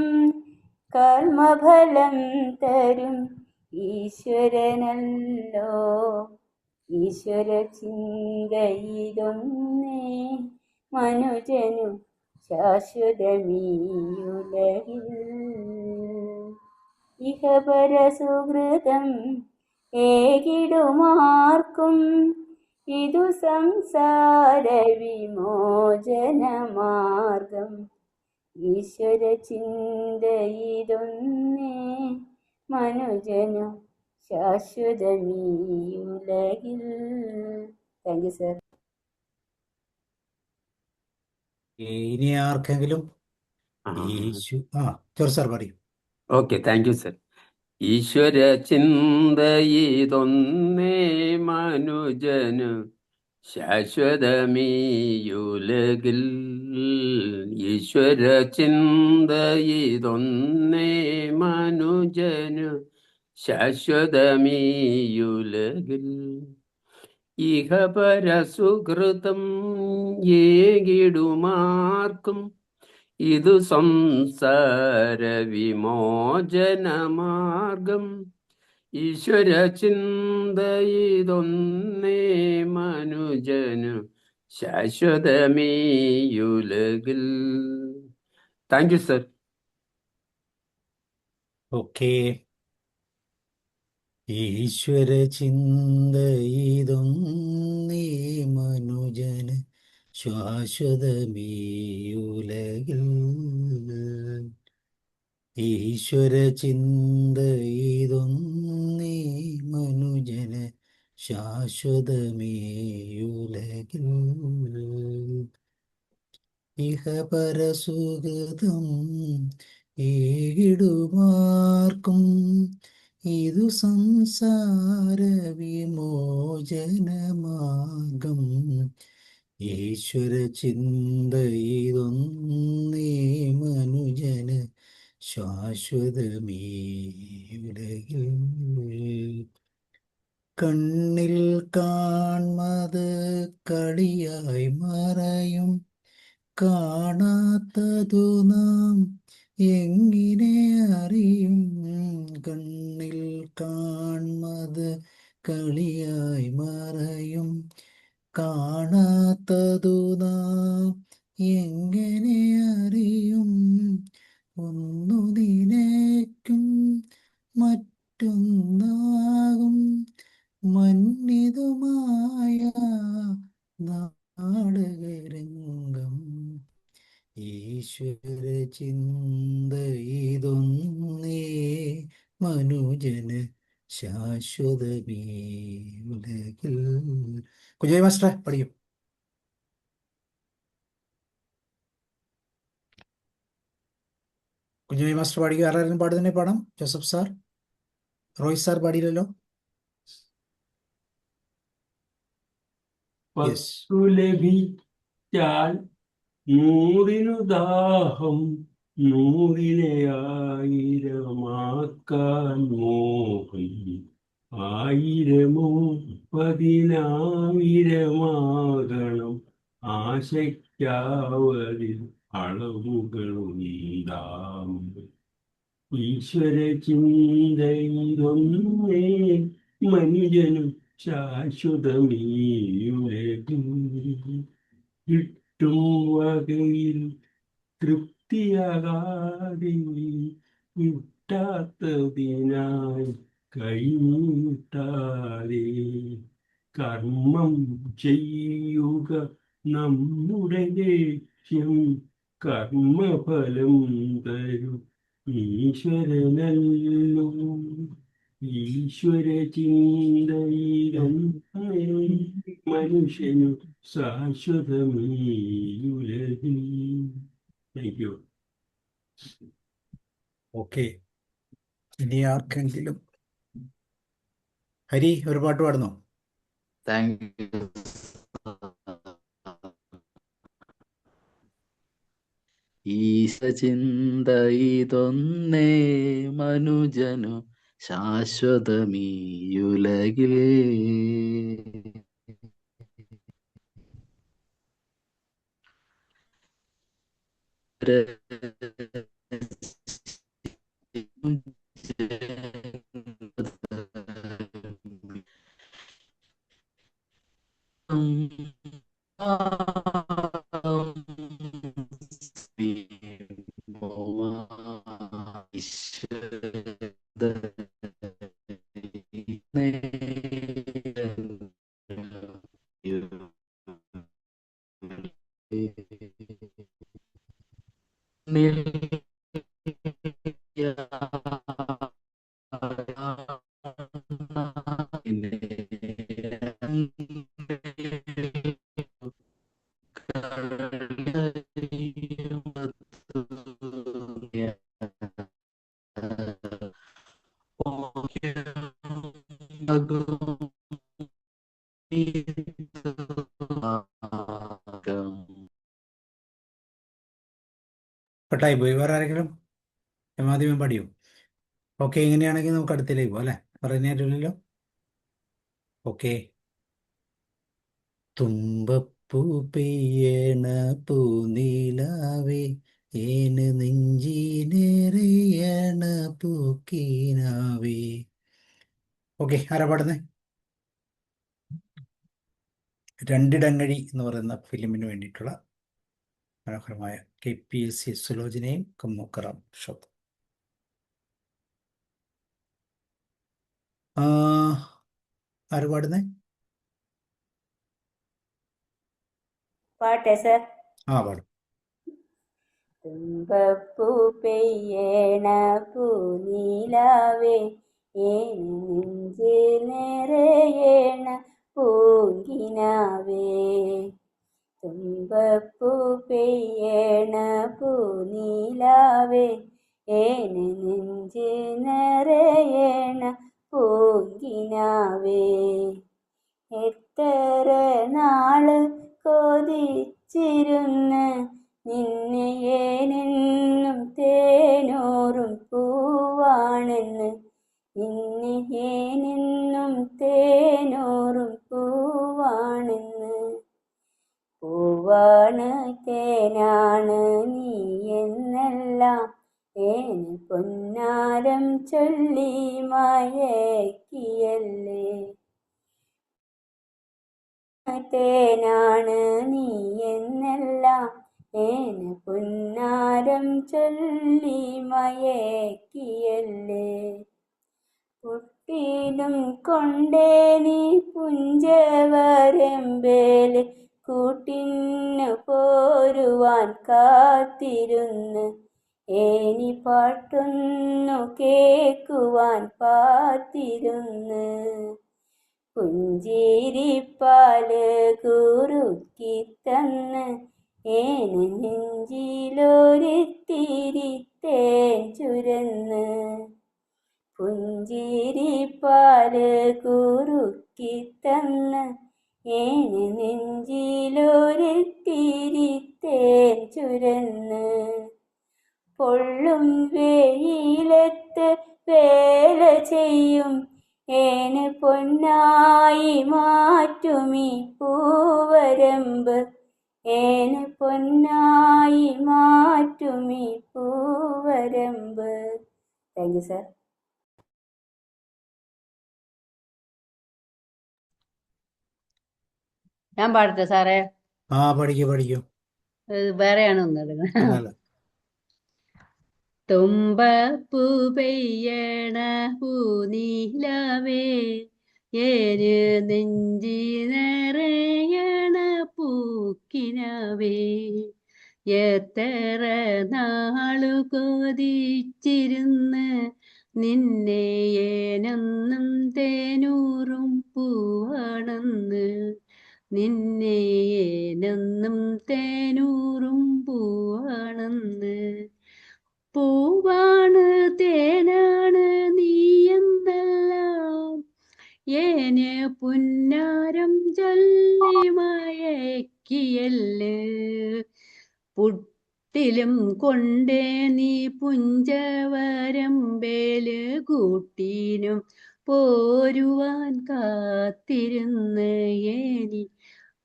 കർമ്മഫലം തരും ഈശ്വരനല്ലോ. ഈശ്വര ചിന്തയിതൊന്നേ മനുജനു ശാശ്വതമീയുലകിൽ. ഇഹപര സുഹൃതം ഏകിടുമാർക്കും ഇതു സംസാര വിമോചനമാർഗം ഈശ്വര ചിന്തയിതൊന്നേ മനുജനു ശാശ്വതമീയുലകിൽ. Thank you sir. ഇനി ആർക്കെങ്കിലും ജോർജ് സാർ പറയൂ. Okay, thank you sir. ഈശ്വര ചിന്തയിതൊന്നേ മനുജനു ശാശ്വതമീയുലകിൽ. ഈശ്വര ചിന്തയിതൊന്നേ മനുജനു ശാശ്വതമീയുലകിൽ. ഇഹപരസുഹൃതം ഏകിടുമാർക്കും ഇതു സംസാര വിമോചനമാർഗം. ഈശ്വര ചിന്തയിതൊന്നേ മനുജനു ശാശ്വതമീയുലകിൽ. Thank you sir. ഓക്കെ. ഈശ്വര ചിന്തയിതൊന്നേ മനുജന് ശാശ്വതമീയുലകിൽ. ഈശ്വര ചിന്തയിതൊന്നേ മനുജന് ശാശ്വതമീയുലകിൽ. ഇഹപരസുഖതം ഏകിടുമാർക്കും ഇതു സംസാര വിമോചനമാർഗം. ഈശ്വര ചിന്തയിതൊന്നേ മനുജന് ശാശ്വതമീയുലകിൽ. കണ്ണിൽ കാൺമത് കളിയായി മറയും കാണാത്തതു നാം എങ്ങനെ അറിയും. കണ്ണിൽ കാൺമത് കളിയായി മറയും കാണാത്തതു നാം എങ്ങനെ അറിയും. ഒന്നു നിനയ്ക്കും മറ്റൊന്നാകും മന്നിതുമായ നാടകരംഗം. ഈശ്വര ചിന്തയിതൊന്നേ മനുജന് ശാശ്വതമീയുലകിൽ. കുഞ്ഞായി മാസ്റ്റർ പഠിക്കും. കുഞ്ഞായി മാസ്റ്റർ പാടിക്കുക. ആരാരും പാടുതന്നെ പാടാം. ജോസഫ് സാർ, റോയ് സാർ പാടിയില്ലല്ലോ. യെസ്. പത്തു ലഭിച്ചാൽ നൂറിനു ദാഹം, നൂറിനെ ആയിരമാക്കാൻ മോഹം. ആയിരമോ പതിനായിരമാകണം ആശയ്ക്കാവതിൽ അളവുകളുണ്ടാം. ഈശ്വര ചിന്തയിതൊന്നേ മനുജനും ശാശ്വതമീയുലകിൽ. കിട്ടും വകയിൽ തൃപ്തിയാകാതെ കിട്ടാത്തതിനായി കൈനീട്ടാതെ കർമ്മം ചെയ്യുക നമ്മുടെ ലക്ഷ്യം. കർമ്മഫലം തരും ഈശ്വരനല്ലോ. ഈശ്വര ചിന്തയിതൊന്നേ മനുഷ്യനു ശാശ്വതമീയുലകിൽ. Thank you. ഓക്കെ. ഇനി ആർക്കെങ്കിലും ഹരി ഒരു പാട്ട് പാടുന്നോ? Thank you. ഈശചിന്ത ഇതൊന്നേ മനുജനു ശാശ്വതമീയുലകിൽ. കട്ടായി പോയി. വേറെ ആരെങ്കിലും ആദ്യമേ പാടിയോ? ഓക്കെ, ഇങ്ങനെയാണെങ്കിൽ നമുക്ക് അടുത്തിലേക്ക് പോകാം അല്ലേ? പറയുന്നില്ലല്ലോ. ഓക്കെ. തുമ്പപ്പൂ പെയ്യണ പൂനിലാവേ, ഏന് നെഞ്ചിലേറിയണ പൂക്കിനാവേ. ഓക്കെ, ആരാ പാടുന്നേ? രണ്ടിടങ്ങഴി എന്ന് പറയുന്ന ഫിലിമിന് വേണ്ടിയിട്ടുള്ള മനോഹരമായ KPSC സുലോചനയും കമ്മൂക്കറാം ഷോപ്പ്. ആര് പാടുന്നേ? പാട്ടെ സർ. പാടും. തുമ്പപ്പൂ പെയ്യണ പൂനിലാവേ, ഏന് നെഞ്ചിൽ നിറയണ പൂങ്കിനാവേ. തുമ്പപ്പൂ പെയ്യണ പൂനിലാവേ, ഏന് നെഞ്ചിൽ നിറയണ പൂങ്കിനാവേ. എത്ര നാള് കൊതിച്ചിരുന്ന് നിന്നെ ഏനെന്നും തേനൂറും പൂവാണെന്ന്, നിന്നെ ഏനെന്നും തേനൂറും പൂവാണെന്ന്. പൂവാണ് തേനാണ് നീ എന്നെല്ലാം ഏന് പൊന്നാരം ചൊല്ലി മയക്കിയല്ലേ. തേനാണ് നീ എന്നെല്ലാം ഏന് പൊന്നാരം ചൊല്ലി മയക്കിയല്ലേ. കുട്ടിലും കൊണ്ടേ നീ പുഞ്ചവരമ്പേല് കൂട്ടിന് പോരുവാൻ കാത്തിരുന്ന്, ഏനി പാട്ടൊന്നു കേക്കുവാൻ പാത്തിരുന്ന്. പുഞ്ചിരിപ്പാല് കുറുക്കി തന്ന് ഏന് നെഞ്ചിലൊരിത്തിരി തേൻ ചുരന്ന്. പുഞ്ചിരിപ്പാല് കുറുക്കി തന്ന് ഏന് നെഞ്ചിലൊരിത്തിരി തേൻ ചുരന്ന്. പൊള്ളും വെയിലത്ത് വേല ചെയ്യും ഏന് പൊന്നായി മാറ്റുമീ പൂവരമ്പ്, ഏന് പൊന്നായി മാറ്റുമീ പൂവരമ്പ്. Thank you sir. ഞാൻ പാടട്ടെ സാറേ? പഠിക്കൂ. വേറെയാണ് ഒന്നെടുക്കുന്നത്. അല്ലല്ല. തുമ്പപ്പൂ പെയ്യണ പൂനിലാവേ, ഏന് നെഞ്ചി നിറയണ പൂക്കിനാവേ. എത്ര നാളു കൊതിച്ചിരുന്ന് നിന്നെ ഏനെന്നും തേനൂറും പൂവാണെന്ന്, നിന്നെ ഏനെന്നും തേനൂറും പൂവാണെന്ന്. പൂവാണ് തേനാണ് നീ എന്തെല്ലാം ഏന് പുന്നാരം ചൊല്ലി മയക്കിയല്ലേ. പുട്ടിലും കൊണ്ടേ നീ പുഞ്ചവരമ്പേല് കൂട്ടിനും പോരുവാൻ കാത്തിരുന്ന്, ഏനി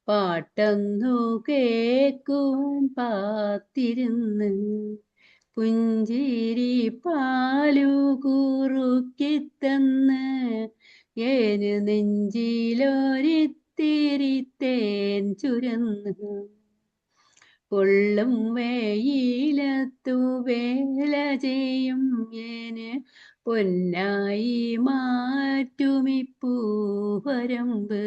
പാട്ടൊന്നു കേക്കുവാൻ പാത്തിരുന്ന്. പുഞ്ചിരി പാലു കുറുക്കിത്തന്ന് ഏന് നെഞ്ചിലൊരിത്തിരി തേൻ ചുരന്ന്. പൊള്ളും വെയിലത്തു വേല ചെയ്യും ഏന് പൊന്നായി മാറ്റുമി പൂവരമ്പ്,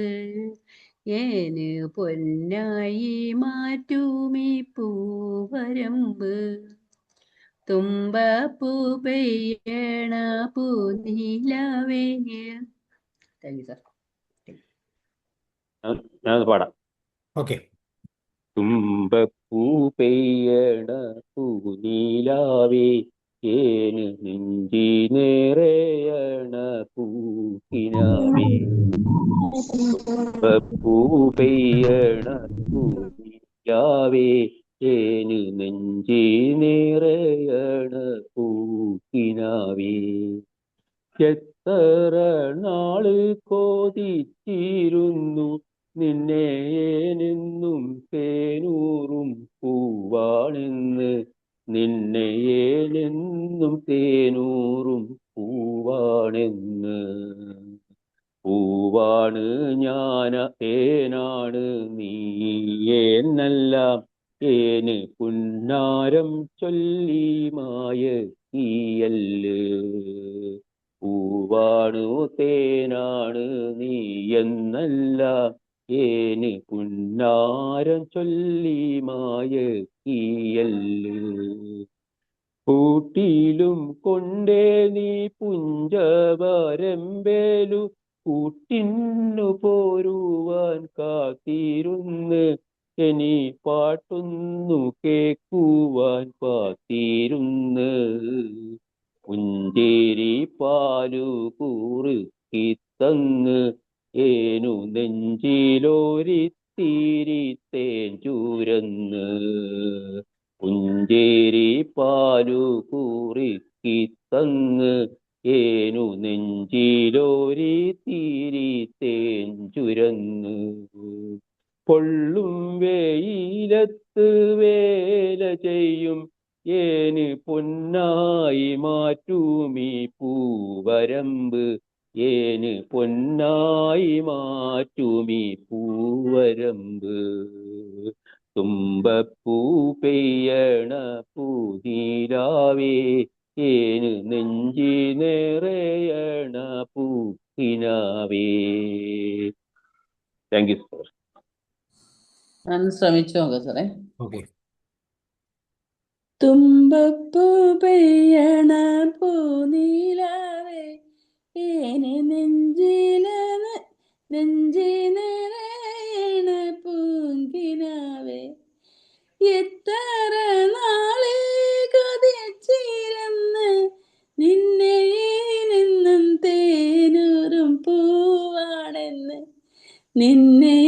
ഏന് പൊന്നായി മാറ്റുമി പൂവരമ്പ്. തുമ്പപ്പൂ പെയ്യണ പൂനിലവേ. Thank you sir. ഞാനത് പാടാം. ഓക്കെ. തുമ്പപ്പൂ പെയ്യണ പൂനിലാവേ, ഏന് നെഞ്ചി നിറയണ പൂക്കിനാവേ. തുമ്പപ്പൂ പെയ്യണ പൂനിലാവേ, ഏന് നെഞ്ചി നിറയണ പൂക്കിനാവേ. എത്ര നാള് കൊതിച്ചിരുന്നു നിന്നെ എന്നും തേനൂറും പൂവാണെന്ന്, നിന്നെ എന്നും തേനൂറും പൂവാണെന്ന്. പൂവാണ് ഞാന തേനാണ് നീ എന്നെല്ലാം ഏന് പുന്നാരം ചൊല്ലി മായക്കിയല്ല്. പൂവാണു തേനാണ് നീ എന്നല്ല ഏന് പുന്നാരം ചൊല്ലി മായക്കിയല്ല്. കൂട്ടിലും കൊണ്ടേ നീ പുഞ്ചവരമ്പേലു കൂട്ടിന്നു പോരുവാൻ കാത്തിരുന്ന്, ഇനി പാട്ടൊന്നു കേക്കുവാൻ കാത്തിരുന്ന്. പുഞ്ചേരി പാലു കുറുക്കി തന്ന് ഏനു നെഞ്ചിലോരിത്തിരി തേൻ ചുരന്ന്. പുഞ്ചേരി പാലു കുറുക്കി തന്ന് ഏനു നെഞ്ചിലോരിത്തിരി തേൻ ചുരന്ന്. പൊള്ളും വെയിലത്ത് വേല ചെയ്യും ഏന് പൊന്നായി മാറ്റൂമീ പൂവരമ്പ്, ഏന് പൊന്നായി മാറ്റൂമീ പൂവരമ്പ്. തുമ്പപ്പൂ പെയ്യണ പൂനിലാവേ, ഏന് നെഞ്ചി നിറയണ പൂക്കിനാവേ. Thank you sir. ഞാൻ ശ്രമിച്ചു നോക്കാം സാറേ. ഓക്കെ. തുമ്പപ്പൂ പെയ്യണ പൂനിലാവേ, ഏന് നെഞ്ചി നിറയണ പൂങ്കിനാവേ. എത്ര നാളെ കൊതിച്ചിരുന്ന് നിന്നെ നിന്നും തേനൂറും പൂവാണെന്ന്, നിന്നെ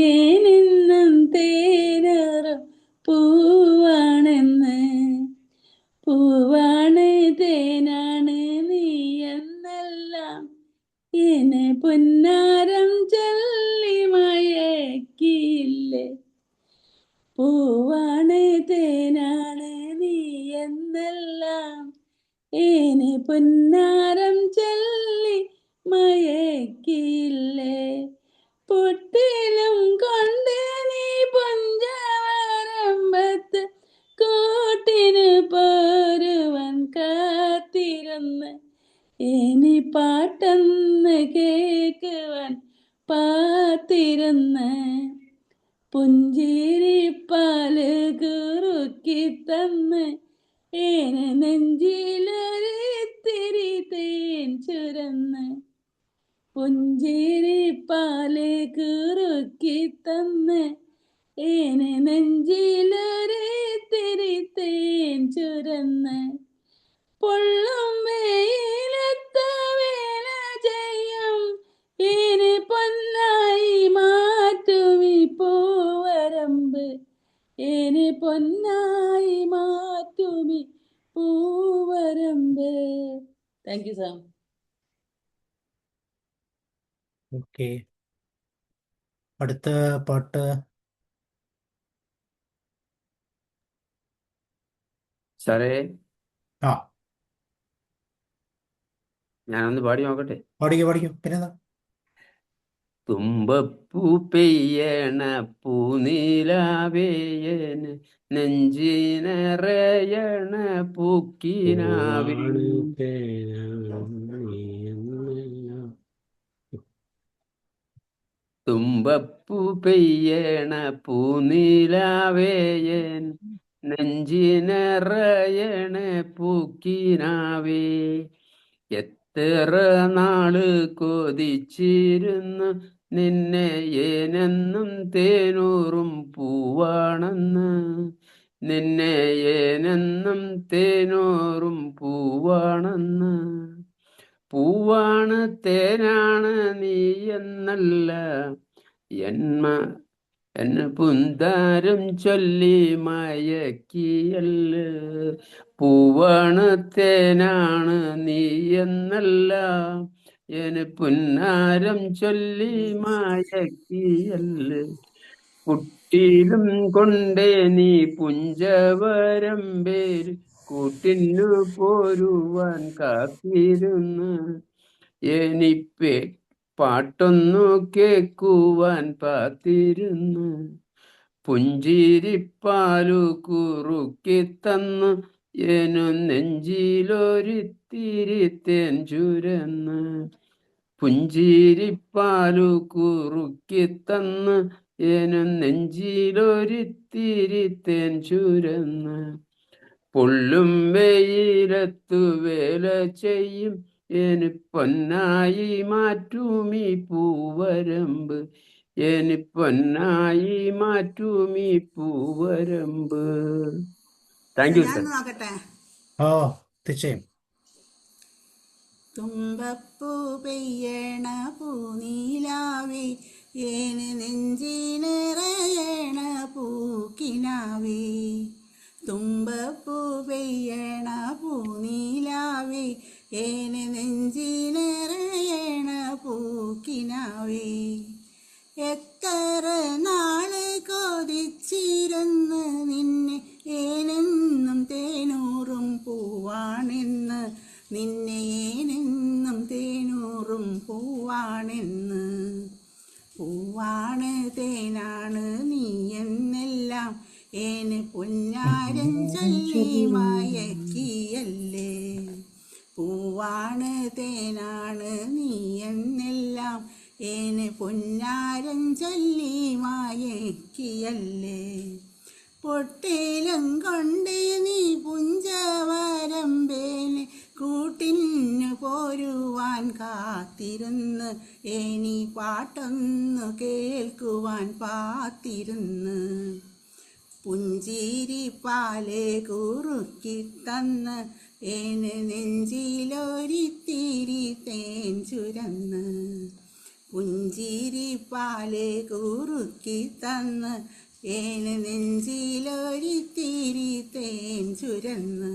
നിന്നും തേനൂറും പൂവാണെന്ന്. പൂവാണ് തേനാണ് നീ എന്നെല്ലാം എന്നെ പൊന്നാരം ചൊല്ലി മയക്കിയില്ലേ. പൂവാണ് തേനാണ് നീ എന്നെല്ലാം എന്നെ പൊന്നാരം ചൊല്ലി മയക്കിയില്ലേ. പൊട്ടിലും കൊണ്ട് നീ പുഞ്ചവരമ്പത്ത് കൂട്ടിന് പോരുവാൻ കാത്തിരുന്ന്, ഇനി പാട്ടെന്ന് കേക്കുവാൻ പാത്തിരുന്ന്. പുഞ്ചിരിപ്പാല് കുറുക്കി തന്ന് ഏന് നെഞ്ചിലൊരിത്തിരി തേൻ ചുരന്ന്. പുഞ്ചിരിപ്പാല് കുറുക്കി തന്ന് ഏന് നെഞ്ചിലൊരിത്തിരി തേൻ ചുരന്ന്. പൊള്ളും വെയിലത്ത് വേല ചെയ്യും ഏന് പൊന്നായി മാറ്റുമീ പൂവരമ്പ്, ഏന് പൊന്നായി മാറ്റുമീ പൂവരമ്പ്. Thank you sir. ഓക്കെ. അടുത്ത പാട്ട് സാറേ, ആ ഞാനൊന്ന് പാടി നോക്കട്ടെ. പാടിക്കോ പിന്നെന്താ. തുമ്പപ്പൂ പെയ്യണ പൂനിലാവേയന് നെഞ്ചി നിറയണ പൂക്കിനാവേ. പൂവാണ് തേനാണ് നീ എന്നെല്ലാം. തുമ്പപ്പൂ പെയ്യണ പൂനിലാവേയൻ നെഞ്ചിനിറയണ പൂക്കിനാവേ എത്ര നാള് കൊതിച്ചിരുന്നു നിന്നെ ഏനെന്നും തേനൂറും പൂവാണെന്ന് നിന്നെ ഏനെന്നും തേനൂറും പൂവാണെന്ന് പൂവാണ് തേനാണ് നീ എന്നല്ല എന്മ എന്നെ പുന്താരം ചൊല്ലി മയക്കിയല്ല് പൂവാണ് തേനാണ് നീ എന്നല്ല എന്നെ പുന്നാരം ചൊല്ലി മയക്കിയല്ല് കുട്ടിയിലും കൊണ്ടേ നീ പുഞ്ചവരമ്പേര് കൂട്ടിനു പോരുവാൻ കാത്തിരുന്ന് എനിപ്പേ പാട്ടൊന്നു കേക്കുവാൻ പാത്തിരുന്നു പുഞ്ചിരിപ്പാലു കുറുക്കി തന്നു എന്നു നെഞ്ചിലൊരിത്തിരി തേൻ ചുരന്ന് പുഞ്ചിരിപ്പാലു കുറുക്കി തന്നു എന്നു നെഞ്ചിലൊരിത്തിരി തേൻ ചുരന്ന് പൊള്ളും വെയിലത്തു വേല ചെയ്യും എനി പൊന്നായി മാറ്റൂമീ പൂവരമ്പ് എനി പൊന്നായി മാറ്റൂമീ പൂവരമ്പ്. താങ്ക് യു ഞാൻ സർ. നോക്കട്ടെ. ഓ തീർച്ചയായും. തുമ്പപ്പൂ പെയ്യണ പൂനീലാവേ ഏന് നെഞ്ചിനിറയണ പൂക്കിനാവേ തുമ്പപ്പൂ പെയ്യണ പൂനീലാവേ ഏന് നെഞ്ചിനിറയണ പൂക്കിനാവേ എത്ര നാള് കൊതിച്ചിരുന്ന് നിന്നെ ഏനെന്നും തേനൂറും പൂവാണെന്ന് നിന്നെ ഏനെന്നും തേനൂറും പൂവാണെന്ന് പൂവാണ് തേനാണ് നീ എന്നെല്ലാം ഏന് പൊന്നാരൻ ചൊല്ലി മയക്കിയല്ലേ പൂവാണ് തേനാണ് നീ എന്നെല്ലാം ഏന് പൊന്നാരൻ ചൊല്ലി മയക്കിയല്ലേ പൊട്ടേലും കൊണ്ട് നീ പുഞ്ചവരമ്പേന് കൂട്ടിനു പോരുവാൻ കാത്തിരുന്ന് ഏനി പാട്ടൊന്നു കേൾക്കുവാൻ പാത്തിരുന്ന് പുഞ്ചിരിപ്പാലെ കുറുക്കി തന്ന് ഏന് നെഞ്ചിലൊരിത്തിരി തേൻ ചുരന്ന് പുഞ്ചിരിപ്പാലെ കുറുക്കി തന്ന് ഏന് നെഞ്ചിലൊരിത്തിരി തേൻ ചുരന്ന്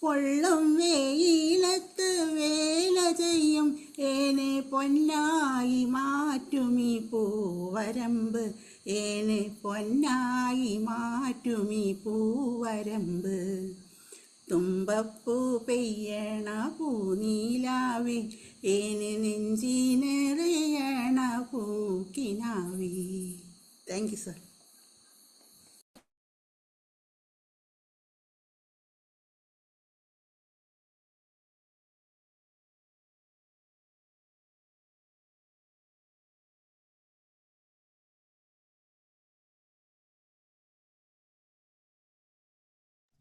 പൊള്ളും വെയിലത്ത് വേല ചെയ്യും ഏനെ പൊന്നായി മാറ്റുമീ പൂവരമ്പ് ഏനെ പൊന്നായി മാറ്റുമീ പൂവരമ്പ് തുമ്പപ്പൂ പെയ്യണ പൂനീലാവേ ഏന് നെഞ്ചിനിറയണ പൂക്കിനാവേ. Thank you sir.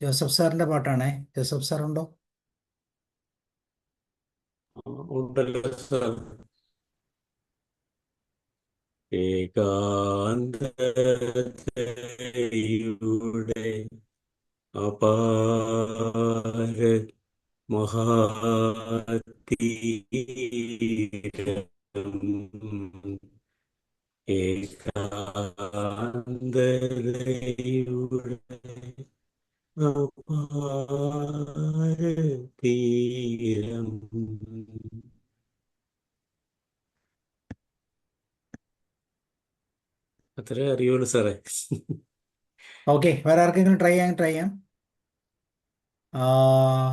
ജോസഫ് സാറിന്റെ പാട്ടാണേ. ജോസഫ് സാർ ഉണ്ടോ? ഉണ്ടല്ലോ സാർ. ഏകാന്തതയുടെ അപാര മഹാതീരം ഏകാന്തതയുടെ അപാര തീരം. അത്രേ അറിയുള്ളൂ സാറേ. ഓക്കെ, വേറെ ആർക്കെങ്കിലും ട്രൈ ചെയ്യാം.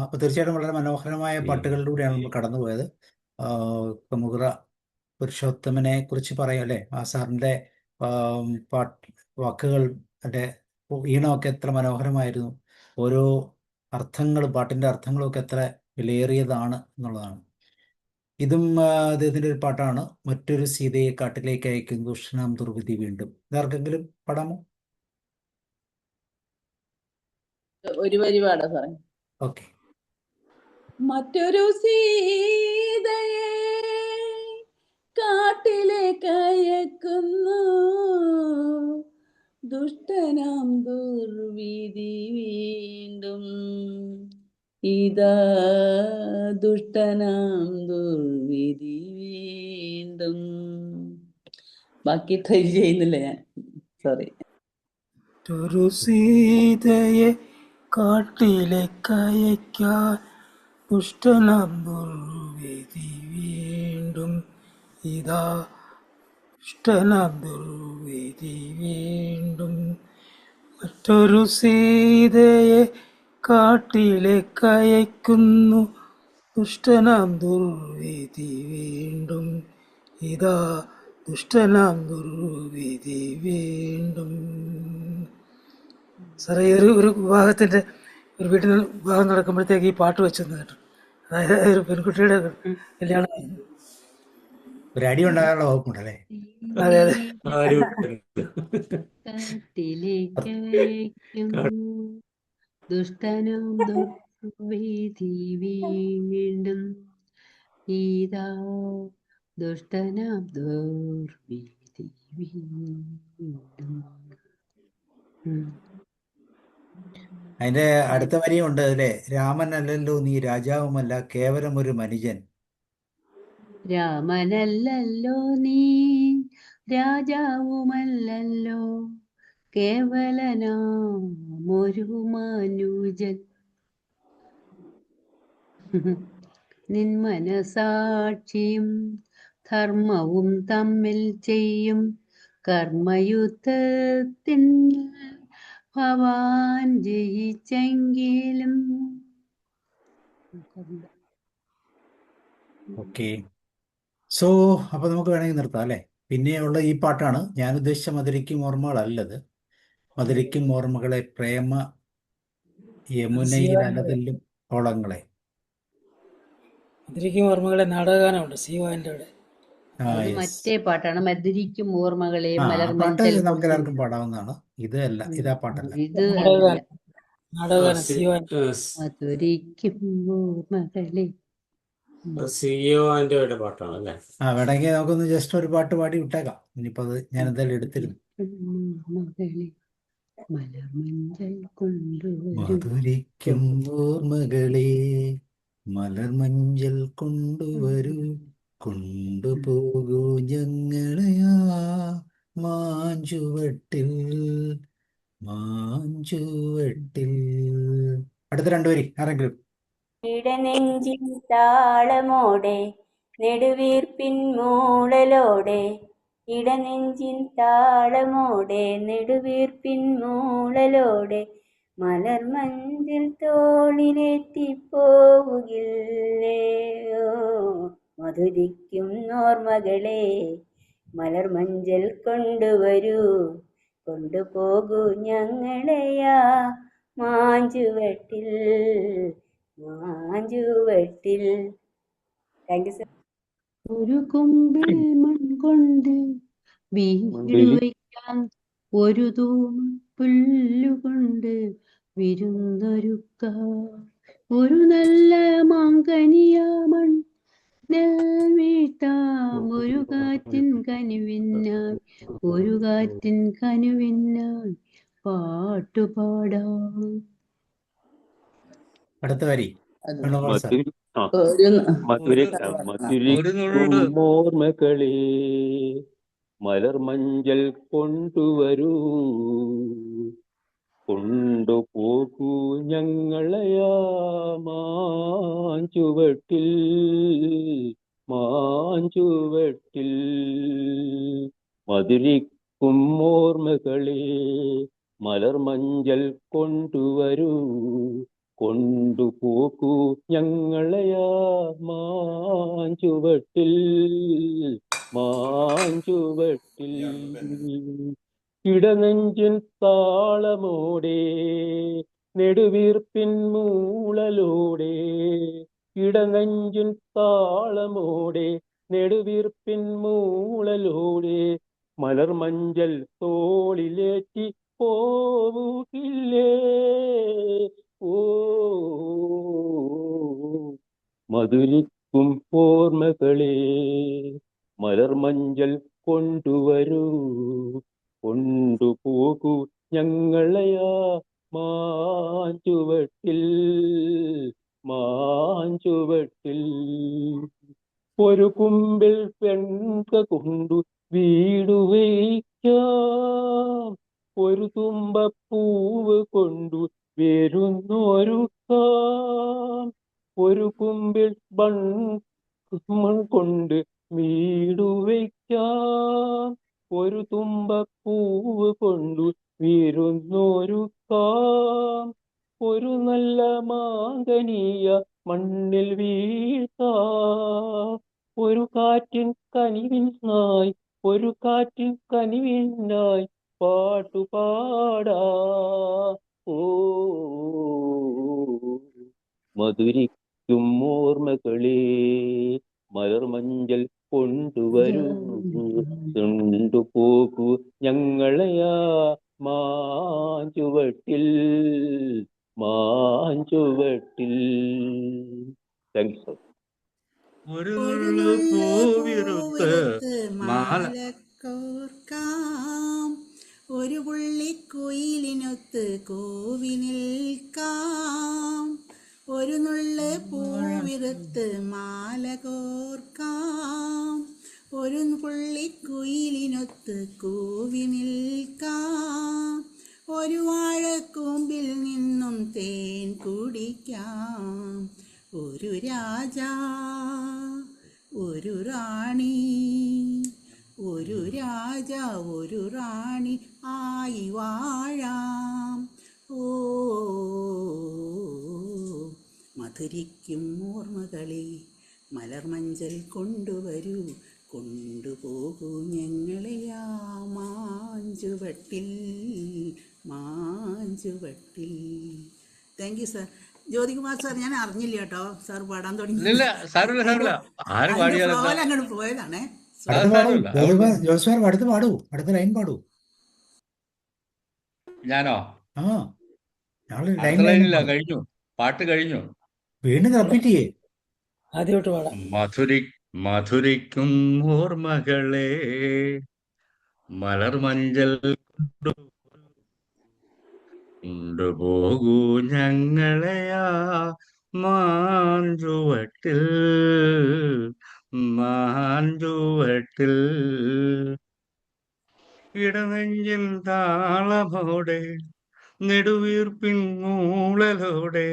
അപ്പോൾ തീർച്ചയായിട്ടും വളരെ മനോഹരമായ പാട്ടുകളിലൂടെയാണ് നമ്മൾ കടന്നുപോയത്. കമുകുറ പുരുഷോത്തമനെ കുറിച്ച് പറയാം അല്ലേ? ആ സാറിൻ്റെ വാക്കുകൾ, അതിൻ്റെ ഈണമൊക്കെ എത്ര മനോഹരമായിരുന്നു. ഓരോ അർത്ഥങ്ങളും, പാട്ടിൻ്റെ അർത്ഥങ്ങളും ഒക്കെ എത്ര വിലയേറിയതാണ് എന്നുള്ളതാണ്. ഇതും അദ്ദേഹത്തിൻ്റെ ഒരു പാട്ടാണ്. മറ്റൊരു സീതയെ കാട്ടിലേക്ക് അയക്കും ദുഷ്ടനാം ദുർവിധി വീണ്ടും. ഇതാർക്കെങ്കിലും പാടാമോ? ഒരു വരി പാടാ സാറേ. ഓക്കെ. മറ്റൊരു സീതയെ കാട്ടിലേക്ക് അയക്കുന്നു, ദുഷ്ടനാം ദുർവിധി വീണ്ടും. ഇതാ ദുഷ്ടനാം ദുർവിധി വീണ്ടും. ബാക്കി ട്രൈ ചെയ്യുന്നില്ല ഞാൻ, സോറി. ഒരു സീതയെ കാട്ടിലേക്കയക്കാൻ ദുഷ്ടനാം ദുർവിധി വീണ്ടും. ഇതാ ദുഷ്ടനാം ദുർവിധി വീണ്ടും. മറ്റൊരു സീതയെ കാട്ടിലേക്കയക്കുന്നു, ദുഷ്ടനാം ദുർവിധി വീണ്ടും. ഇതാ ദുഷ്ടനാം ദുർവിധി വീണ്ടും. സാറേ, ഒരു വിവാഹത്തിൻ്റെ ഒരു വീട്ടിൽ വിവാഹം നടക്കുമ്പോഴത്തേക്ക് ഈ പാട്ട് വെച്ചെന്ന് കേട്ടു. അതായത് ഒരു പെൺകുട്ടിയുടെ കല്യാണം. ഒരു അടി ഉണ്ടാകാനുള്ള വകുപ്പുണ്ടല്ലേ? അതെ അതെ. ദുഷ്ടനാം ദുർവിധി വീണ്ടും. ഇതാ ദുഷ്ടനാം ദുർവിധി വീണ്ടും. അതിന്റെ അടുത്ത വരിയും ഉണ്ട് അല്ലേ? രാമനല്ലല്ലോ നീ രാജാവുമല്ല, കേവലം ഒരു മനുഷ്യൻ. രാമനല്ലല്ലോ നീ രാജാവുമല്ലല്ലോ, കേവലനാം ഒരു മനുജൻ. നിൻ മനസാക്ഷിയും ധർമ്മവും തമ്മിൽ ചെയ്യും കർമ്മയുദ്ധത്തിൽ ഭവാൻ ജയിച്ചെങ്കിലും. ഓക്കെ. സോ അപ്പൊ നമുക്ക് വേണമെങ്കിൽ നിർത്താം അല്ലേ? പിന്നെയുള്ള ഈ പാട്ടാണ് ഞാൻ ഉദ്ദേശിച്ച മധുരിക്കും ഓർമ്മകളല്ലത്. മധുരിക്കും ഓർമ്മകളെ പ്രേമ യമുനയിൽ അലതല്ലും ഓളങ്ങളെ. മധുരിക്കും ഓർമ്മകളെ നാടകഗാനമുണ്ട് സീവാൻ്റെ അവിടെ. അത് മറ്റേ പാട്ടാണ്, മധുരിക്കും ഓർമ്മകളെ ആ പാട്ട് മലർമഞ്ചൽ നമുക്ക് എല്ലാവർക്കും പാടാവുന്നതാണ്. ഇതല്ല, ഇതാ പാട്ടല്ല. ഇത് നാടകഗാനം സീവാൻ. മധുരിക്കും ഓർമ്മകളെ. സിയോന്റെ പാട്ടാണ് അല്ലേ? വേണമെങ്കിൽ നമുക്കൊന്ന് ജസ്റ്റ് ഒരു പാട്ട് പാടി വിട്ടേക്കാം. ഇനിയിപ്പോ അത് ഞാൻ എന്തായാലും എടുത്തിരുന്നു. മധുരിക്കും ഓർമ്മകളെ മലർമഞ്ചൽ കൊണ്ടുവരൂ, കൊണ്ടുപോകൂ ഞങ്ങളെയാ മാഞ്ചുവട്ടിൽ മാഞ്ചുവട്ടിൽ. അടുത്ത രണ്ടുപേരി ആരെങ്കിലും. ഇടനെഞ്ചിൻ താളമോടെ നെടുവീർപ്പിൻ മൂളലോടെ, ഇടനെഞ്ചിൻ താളമോടെ നെടുവീർപ്പിൻ മൂളലോടെ, മലർമഞ്ചിൽ തോളിലെത്തിപ്പോവുകില്ലയോ മധുരിക്കും ഓർമ്മകളെ മലർമഞ്ചൽ കൊണ്ടുവരൂ, കൊണ്ടുപോകൂ ഞങ്ങളെയാ മാഞ്ചുവട്ടിൽ മാഞ്ചുവട്ടിൽ. Thank you sir. ഒരു കൊമ്പിൽ മൺകൊണ്ട് വീട് വയ്ക്കാം, ഒരു തൂൺ പുല്ലുകൊണ്ട് വിരുന്നൊരുക്കാം, ഒരു നല്ല മാങ്കനിയാമൺ നെൽ വീട്ടാം, ഒരു കാറ്റിൻ കനുവിനായി ഒരു കാറ്റിൻ കനുവിനായി പാട്ടുപാടാം. അടുത്ത വരി മധുരിക്കും ഓർമ്മകളെ മലർമഞ്ചൽ കൊണ്ടുവരൂ, കൊണ്ടുപോകൂ ഞങ്ങളെയാ മാഞ്ചുവട്ടിൽ മാഞ്ചുവട്ടിൽ. മധുരിക്കും ഓർമ്മകളെ മലർമഞ്ചൽ കൊണ്ടുവരൂ, കൊണ്ടുപോകൂ ഞങ്ങളെയാ മാഞ്ചുവട്ടിൽ മാഞ്ചുവട്ടിൽ. ഇടനെഞ്ചിൻ താളമോടെ നെടുവീർപ്പിൻ മൂളലോടെ, ഇടനെഞ്ചിൻ താളമോടെ നെടുവീർപ്പിൻ മൂളലോടെ, മലർമഞ്ചൽ തോളിലേറ്റി പോവുകില്ലേ. ഓ മധുരിക്കും ഓർമ്മകളെ മലർമഞ്ചൽ കൊണ്ടുവരൂ, കൊണ്ടുപോകൂ ഞങ്ങളെയാ മാഞ്ചുവട്ടിൽ, മാഞ്ചുവട്ടിൽ. ഒരു കുമ്പിൽ പെൺക കൊണ്ടു വീടു വയ്ക്കാം, ഒരു തുമ്പപ്പൂവ് കൊണ്ടു വരുന്നൊരുക്കാം. ഒരു കുമ്പിൽ മൺ കൊണ്ട് വീടു വയ്ക്കാം, ഒരു തുമ്പപ്പൂവ് കൊണ്ടു വിരുന്നൊരുക്കാം. ഒരു നല്ല മാങ്കനീയ മണ്ണിൽ വീഴ്ത്താം, ഒരു കാറ്റിൻ കനിവിനായി, ഒരു കാറ്റിൻ കനിവിനായി പാട്ടുപാടാ. ഓ മധുരിക്കും ഓർമ്മകളെ മലർമഞ്ചൽ കൊണ്ടുവരൂ, കൊണ്ടുപോകൂ ഞങ്ങളെയാ മാഞ്ചുവട്ടിൽ, മാഞ്ചുവട്ടിൽ. Thank you sir. ഒരു ഒരു നുള്ളു നുള്ളു പൂവിരുത്ത് പൂവിരുത്ത് മാല മാലക്കോർക്കാം, ഒരു പുള്ളിക്കുയിലിനൊത്ത് കൂവി നിൽക്കാം. ഒരു നുള്ളു പൂവിരുത്ത് മാല കോർക്കാം, ഒരു പുള്ളിക്കുയിലിനൊത്ത് കൂവി നിൽക്കാം. ഒരു വാഴക്കൂമ്പിൽ നിന്നും തേൻ കുടിക്കാം. ഒരു രാജാ ഒരു റാണി, ഒരു രാജ ഒരു റാണി ആയി വാഴാം. ഓ മധുരിക്കും ഓർമ്മകളെ മലർമഞ്ചൽ കൊണ്ടുവരൂ, കൊണ്ടുപോകൂ ഞങ്ങളെയാ മാഞ്ചുവട്ടിൽ, മാഞ്ചുവട്ടിൽ. Thank you sir. Jyothikumar sir, ഞാൻ അറിഞ്ഞില്ല കേട്ടോ സാർ പാടാൻ തുടങ്ങി. ഇല്ല, സാരമില്ല സാരമില്ല, ആര് അതിന്റെ പാടിയാലെന്താ, ഫ്ലോയിൽ അങ്ങോട്ട് പോയതാണേ. അത് അടുത്ത് പാടൂ, സാരമില്ല. അതുകൊണ്ട് ജോസ്മാർ അടുത്ത് പാടൂ, അടുത്ത ലൈൻ പാടൂ. ഞാനോ ആ ഞങ്ങൾ ലൈൻ അടുത്ത ലൈൻ ലൈനില്ല, പാടും. കഴിഞ്ഞു, പാട്ട് കഴിഞ്ഞു. വീണ്ടും റിപ്പീറ്റ് ചെയ്യേ. ആദ്യമായിട്ട് പാടാം. മധുരിക്കും ഓർമ്മകളെ മലർമഞ്ചൽ കൊണ്ടുപോകൂ ഞങ്ങളെയാ മാഞ്ചുവട്ടിൽ, മാഞ്ചുവട്ടിൽ. ഇടനെഞ്ചിൻ താളമോടെ നെടുവീർപ്പിൻ മൂളലോടെ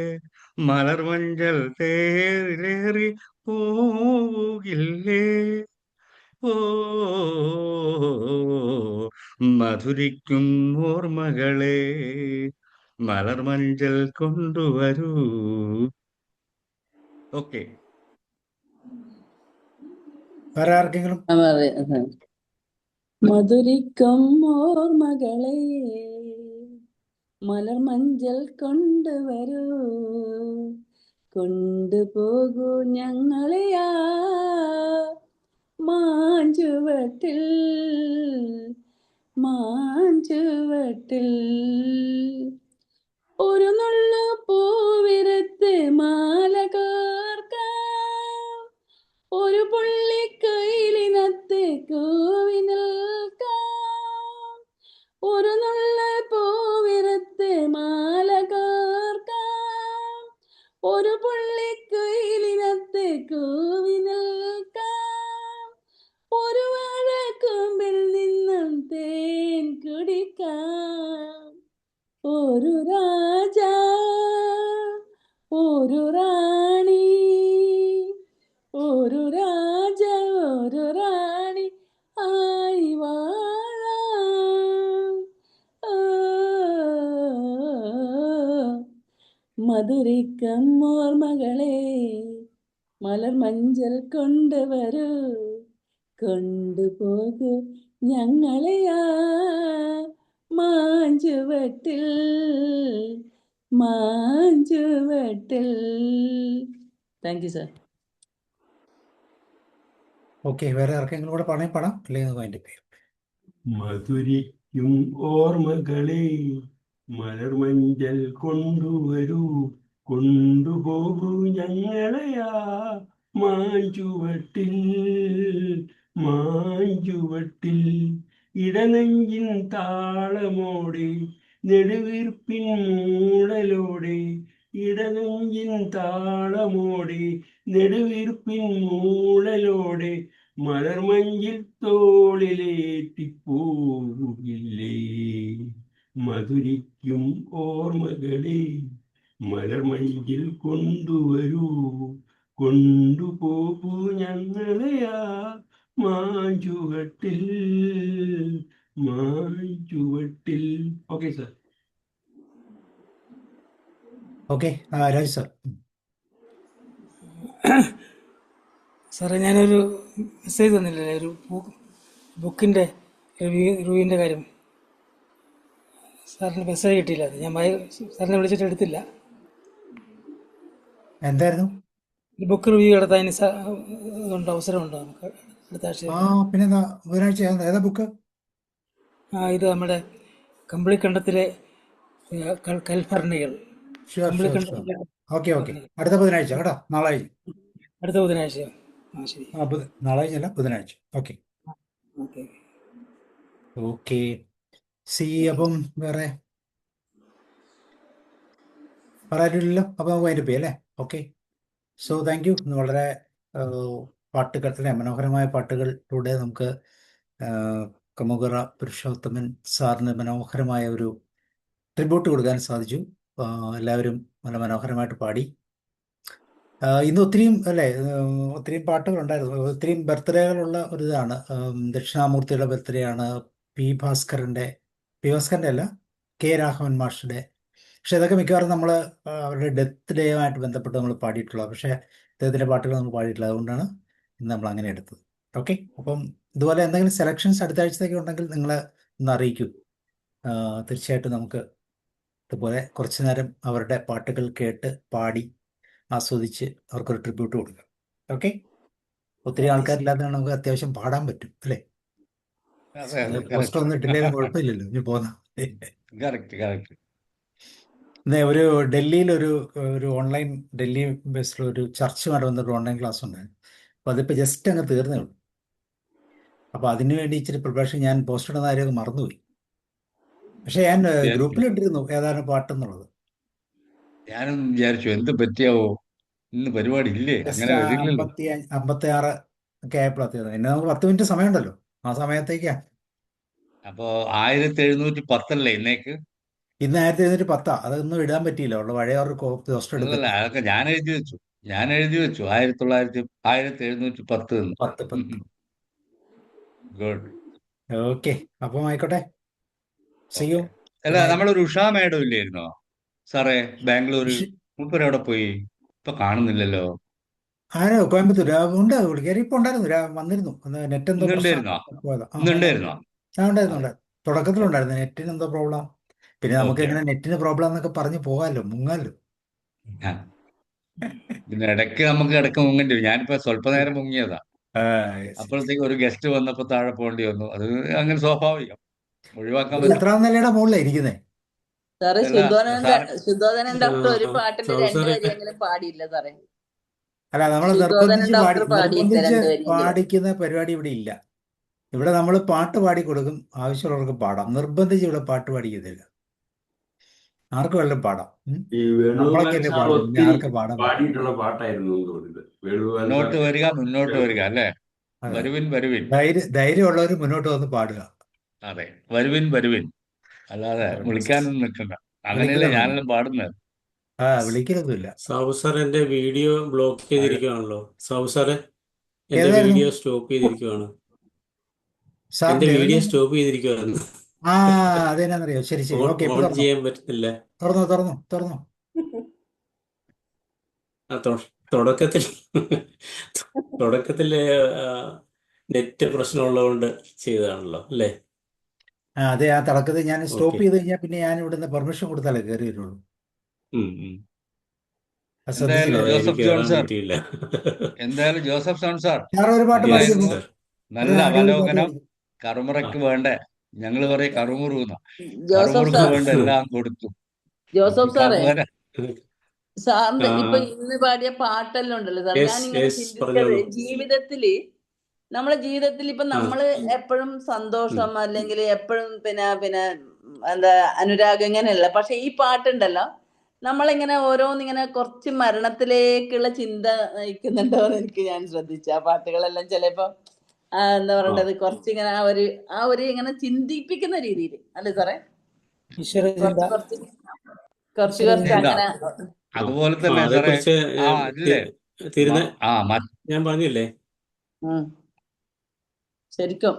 മലർമഞ്ചൽ തേരിലേറി പോകില്ലേ. ഓ മധുരിക്കും ഓർമ്മകളെ മലർമഞ്ചൽ കൊണ്ടുവരൂ. ഓക്കെ. വേറെ ആർക്കെങ്കിലും? മധുരിക്കും ഓർമ്മകളെ മലർമഞ്ചൽ കൊണ്ടുവരൂ, കൊണ്ടുപോകൂ ഞങ്ങളെയാ മാഞ്ചുവട്ടിൽ, മാഞ്ചുവട്ടിൽ. ഒരു നുള്ളു പൂവിരുത്ത് മാല കോർക്കാം, ഒരു പുള്ളിക്കുയിലിനത്ത് കൂവി നിൽക്കാം. ഒരു നുള്ളു പൂവിരുത്ത് മാല കോർക്കാം, ഒരു പുള്ളിക്കുയിലിനത്ത് കൂവി നിൽക്കാം. ഒരു വാഴക്കൂമ്പിൽ നിന്നും തേൻ കുടിക്കാം. ഒരു രാജാ ഒരു റാണി, ഒരു രാജ ഒരു റാണി ആയി വാഴാം. ഓ മധുരിക്കും ഓർമ്മകളെ മലർമഞ്ചൽ കൊണ്ടുവരൂ, കൊണ്ടുപോകൂ ഞങ്ങളെയാ മാഞ്ചുവട്ടിൽ, മാഞ്ചുവട്ടിൽ. Thank you sir. ഓക്കെ, വേറെ ആർക്കെങ്കിലും കൂടെ പാടാൻ പാടാം, അല്ലെങ്കിൽ അതിന്റെ പേര്. മധുരിക്കും ഓർമ്മകളെ മലർമഞ്ചൽ കൊണ്ടുവരൂ, കൊണ്ടുപോകൂ ഞങ്ങളെയാ മാഞ്ചുവട്ടിൽ, മാഞ്ചുവട്ടിൽ. ഇടനെഞ്ചിൻ താളമോടെ നെടുവീർപ്പിൻ മൂടലോടെ, ഇടനെഞ്ചിൻ താളമോടെ നെടുവീർപ്പിൻ മൂടലോടെ മലർമഞ്ചിൽ തോളിലേറ്റിപ്പോകില്ലേ. മധുരിക്കും ഓർമ്മകളെ മലർമഞ്ചിൽ കൊണ്ടുവരൂ, കൊണ്ടുപോകൂ ഞങ്ങളെയാ മാഞ്ചുവട്ടിൽ, മാഞ്ചുവട്ടിൽ. Okay sir. Okay, Raj sir. സാറേ, ഞാനൊരു മെസ്സേജ് തന്നില്ലേ, ഒരു ബുക്കിൻ്റെ റിവ്യൂവിൻ്റെ കാര്യം. സാറിന് മെസ്സേജ് കിട്ടിയില്ല, അത് ഞാൻ സാറിനെ വിളിച്ചിട്ട് എടുത്തില്ല. എന്തായിരുന്നു? ഈ ബുക്ക് റിവ്യൂ നടത്താൻ ഇനി ഉണ്ടോ, അവസരമുണ്ടോ നമുക്ക് അടുത്ത ആഴ്ച? പിന്നെന്താ, ബുധനാഴ്ച ഏതാ ബുക്ക്? ഇത് നമ്മുടെ കമ്പിളിക്കണ്ടത്തിലെ കൽഭരണികൾ. Sure sure sure. Okay okay, അടുത്ത ബുധനാഴ്ച കേട്ടോ. നാളെ അടുത്ത ബുധനാഴ്ചയോ? ശരി. നാളെ അല്ല, ബുധനാഴ്ച. Okay okay okay. അപ്പം വേറെ പറയാനില്ലല്ലോ. അപ്പം നമുക്ക് അതിൻ്റെ പേ അല്ലേ? ഓക്കെ. So thank you. വളരെ പാട്ടുകൾ അല്ലേ, മനോഹരമായ പാട്ടുകളിലൂടെ നമുക്ക് കമുകറ പുരുഷോത്തമൻ സാറിന് മനോഹരമായ ഒരു ട്രിബ്യൂട്ട് കൊടുക്കാൻ സാധിച്ചു. എല്ലാവരും നല്ല മനോഹരമായിട്ട് പാടി. ഇന്ന് ഒത്തിരിയും അല്ലേ, ഒത്തിരിയും പാട്ടുകളുണ്ടായിരുന്നു. ഒത്തിരിയും ബർത്ത്ഡേകളുള്ള ഒരു ഇതാണ്. ദക്ഷിണാമൂർത്തിയുടെ ബർത്ത്ഡേ ആണ്, പി ഭാസ്കരൻ്റെ അല്ല, കെ രാഘവൻ മാഷിൻ്റെ. പക്ഷെ ഇതൊക്കെ മിക്കവാറും നമ്മൾ അവരുടെ ഡെത്ത് ഡേയുമായിട്ട് ബന്ധപ്പെട്ട് നമ്മൾ പാടിയിട്ടുള്ളത്. പക്ഷേ അദ്ദേഹത്തിൻ്റെ പാട്ടുകൾ നമ്മൾ പാടിയിട്ടില്ല. അതുകൊണ്ടാണ് ഇന്ന് നമ്മൾ അങ്ങനെ എടുത്തത്. ഓക്കെ. അപ്പം ഇതുപോലെ എന്തെങ്കിലും സെലക്ഷൻസ് അടുത്ത ആഴ്ചത്തേക്ക് ഉണ്ടെങ്കിൽ നിങ്ങൾ ഒന്ന് അറിയിക്കൂ. തീർച്ചയായിട്ടും നമുക്ക് ഇതുപോലെ കുറച്ച് നേരം അവരുടെ പാട്ടുകൾ കേട്ട് പാടി ആസ്വദിച്ച് അവർക്കൊരു ട്രിബ്യൂട്ട് കൊടുക്കാം. ഓക്കെ. ഒത്തിരി ആൾക്കാരില്ലാത്തതാണ് നമുക്ക് അത്യാവശ്യം പാടാൻ പറ്റും അല്ലേ? പോസ്റ്റർ ഒന്നും ഇട്ടില്ലെങ്കിലും കുഴപ്പമില്ലല്ലോ, ഇനി പോന്ന. ഒരു ഡൽഹിയിൽ ഒരു ഓൺലൈൻ, ഡൽഹി ബേസിലുള്ള ഒരു ചർച്ചുമായിട്ട് വന്നൊരു ഓൺലൈൻ ക്ലാസ് ഉണ്ടായിരുന്നു. അപ്പോൾ അതിപ്പോൾ ജസ്റ്റ് അങ്ങ് തീർന്നേ ഉള്ളൂ. അപ്പോൾ അതിനു വേണ്ടി ഇച്ചിരി പ്രിപ്പറേഷൻ, ഞാൻ പോസ്റ്റർ ഇടുന്ന കാര്യമൊക്കെ മറന്നുപോയി. പക്ഷെ ഞാൻ ഗ്രൂപ്പിലിട്ടിരുന്നു ഏതാണ് പാട്ടെന്നുള്ളത്. ഞാനും വിചാരിച്ചു എന്ത് പറ്റിയാവോ, ഇന്ന് പരിപാടി ഇല്ലേ, അങ്ങനെ വരില്ലല്ലോ. 56 ഒക്കെ ആയപ്പോഴാണ് തീർന്നത്. പിന്നെ നമുക്ക് 10 മിനിറ്റ് സമയമുണ്ടല്ലോ, ആ സമയത്തേക്കാ. അപ്പോ 1710 അല്ലേ ഇന്നേക്ക്? ഇന്ന് 1710. അതൊന്നും ഇടാൻ പറ്റിയില്ല, ഉള്ള പഴയ ഒരു പോസ്റ്റർ അല്ലല്ല, എടുത്തിട്ട്. അതൊക്കെ ഞാൻ എഴുതി വെച്ചു 1710 എന്ന്. 10. ഗുഡ്. ഓക്കെ, അപ്പം ആയിക്കോട്ടെ. സിയു. അല്ല, നമ്മളൊരു ഉഷാ മേഡം ഇല്ലായിരുന്നോ സാറേ, ബാംഗ്ലൂര്? മൂപ്പര് എവിടെ പോയി? ഇപ്പൊ കാണുന്നില്ലല്ലോ. ആരോ കോയമ്പത്തൂർ ഉണ്ട്, പുള്ളിക്കാരി ഇപ്പൊ ഉണ്ടായിരുന്നു, വന്നിരുന്നു. നെറ്റ് എന്തോ ഇന്നുണ്ടായിരുന്നോ? പ്രശ്നം പോയതാ. ഇന്നുണ്ടായിരുന്നോ? ഉണ്ടായിരുന്നു. തുടക്കത്തിലുണ്ടായിരുന്നു, നെറ്റിന് എന്തോ പ്രോബ്ലം. പിന്നെ നമുക്ക് എങ്ങനെ നെറ്റിന് പ്രോബ്ലം എന്നൊക്കെ പറഞ്ഞ് പോകാമല്ലോ, മുങ്ങാലോ. പിന്നെ ഇടയ്ക്ക് മുങ്ങേണ്ടി വരും. ഞാനിപ്പോ സ്വല്പ നേരം മുങ്ങിയതാ. അപ്പോഴത്തേക്ക് ഒരു ഗസ്റ്റ് വന്നപ്പോ താഴെ പോകേണ്ടി വന്നു. അത് അങ്ങനെ സ്വാഭാവികം, ഒഴിവാക്കാൻ പറ്റും. എത്രാം നിലയുടെ മുകളിലാണ് ഇരിക്കുന്നേ? സാറേ, ശുദ്ധോധനൻ ഡോക്ടർ ഒരു ആ, പാട്ടിൽ സാബു 2 സാറേ. വരിയെങ്കിലും പാടിയില്ല സാറേ. അല്ല, നമ്മൾ ശുദ്ധോധനൻ നിർബന്ധിച്ച് ഡോക്ടർ പാടിയില്ല 2 വരിയെങ്കിലും. പാടിക്കുന്ന പരിപാടി ഇവിടെ ഇല്ല. ഇവിടെ നമ്മൾ പാട്ട് പാടി കൊടുക്കും, ആവശ്യമുള്ളവർക്ക് പാടാം. നിർബന്ധിച്ച് ഇവിടെ പാട്ട് പാടിക്കുന്നില്ല. ആർക്ക് വേണം പാടാം. ഈ വേണുഗോപാൽ നമ്മളൊക്കെ സാർ പാടും, ഒത്തിരി ആർക്ക് പാടാൻ പറ്റും? പാടിയിട്ടുള്ള പാട്ടായിരുന്നു എന്ന് തോന്നുന്നത്. വേണുഗോപാൽ മുന്നോട്ട് സാർ വരിക, മുന്നോട്ട് വരിക അല്ലേ? അതെ. വരുവിൻ വരുവിൻ. ധൈര്യമുള്ളവർ മുന്നോട്ട് വന്ന് പാടുക. അതെ, വരുവിൻ വരുവിൻ. അല്ലാതെ വിളിക്കാനൊന്നും നിൽക്കണ്ട. അങ്ങനെയല്ലേ ഞാനെല്ലാം പാടുന്നത്. വിളിക്കലൊന്നുമില്ല. സാബു സാർ എന്റെ വീഡിയോ ബ്ലോക്ക് ചെയ്തിരിക്കുകയാണല്ലോ. സാബു സാറെ, എന്റെ ഏതായിരുന്നു വീഡിയോ സ്റ്റോപ്പ് ചെയ്തിരിക്കുകയാണ്. എന്റെ സാറിന്റെ? വീഡിയോ സ്റ്റോപ്പ് ചെയ്തിരിക്കുകയാണ്. അതെന്നാന്നറിയോ? ശരി ശരി, ഓക്കെ. ഇപ്പൊ ഓൺ തുറന്നു ചെയ്യാൻ പറ്റുന്നില്ല. തുറന്നു. ആ, തുടക്കത്തിൽ തുടക്കത്തില് നെറ്റ് പ്രശ്നമുള്ളതുകൊണ്ട് ചെയ്തതാണല്ലോ അല്ലേ? അതെ, ആ തുടക്കത്തിൽ ഞാൻ സ്റ്റോപ്പ് ഓക്കെ. ചെയ്ത് കഴിഞ്ഞാൽ പിന്നെ ഞാൻ ഇവിടുന്ന് പെർമിഷൻ കൊടുത്താലേ കയറി വരുള്ളൂ. അത് എന്തായാലും ശ്രദ്ധിച്ചില്ല. ജോസഫ് എനിക്ക് ജോൺ കയറാൻ സാർ, പറ്റിയില്ല. ജോസഫ് ജോൺ സാർ, സാർ ഒരു പാട്ട് യെസ് പാടിക്കുന്നു. നന്നായിരുന്നു. സാർ. നല്ല അടിപൊളി പാട്ട് അവലോകനം, പാടിക്കും. കറുമുറയ്ക്ക് വേണ്ട ഞങ്ങൾ പറയും കറുമുറുന്ന ജോസഫ് കറുമുറുക്ക് സാർ വേണ്ട എല്ലാം കൊടുത്തു. ജോസഫ് സാറേ, കാമുകര സാറിന്റെ ഇപ്പൊ ഇന്ന് പാടിയ പാട്ടെല്ലാം ഉണ്ടല്ലോ സാർ, ഞാൻ യെസ് ഇങ്ങനെ യെസ് ചിന്തിച്ചത് പറഞ്ഞോളൂ. നമ്മളെ ജീവിതത്തിൽ ഇപ്പൊ ആ നമ്മള് എപ്പോഴും ഉം. സന്തോഷം അല്ലെങ്കിൽ എപ്പോഴും പിന്നെ എന്താ അനുരാഗം ഇങ്ങനെയല്ല. പക്ഷെ ഈ പാട്ടുണ്ടല്ലോ, നമ്മളിങ്ങനെ ഓരോന്നിങ്ങനെ കുറച്ച് മരണത്തിലേക്കുള്ള ചിന്ത നയിക്കുന്നുണ്ടോ എന്ന് ഞാൻ ശ്രദ്ധിച്ചു. ആ പാട്ടുകളെല്ലാം ചിലപ്പോ എന്താ ആ പറയേണ്ടത്, കുറച്ചിങ്ങനെ ആ ഒരു ഇങ്ങനെ ചിന്തിപ്പിക്കുന്ന രീതിയിൽ അല്ലേ സാറേ? ഈശ്വര ചിന്ത, കുറച്ച് കുറച്ച് ഈശ്വര കുറച്ച് ചിന്ത. ചിന്ത അങ്ങനെ. ആ അതുപോലെ ആ തന്നെ സാറേ. അതേക്കുറിച്ച് ആ അതില്ലേ തിരുന മ ഞാൻ പറഞ്ഞില്ലേ, ഉം, ശരിക്കും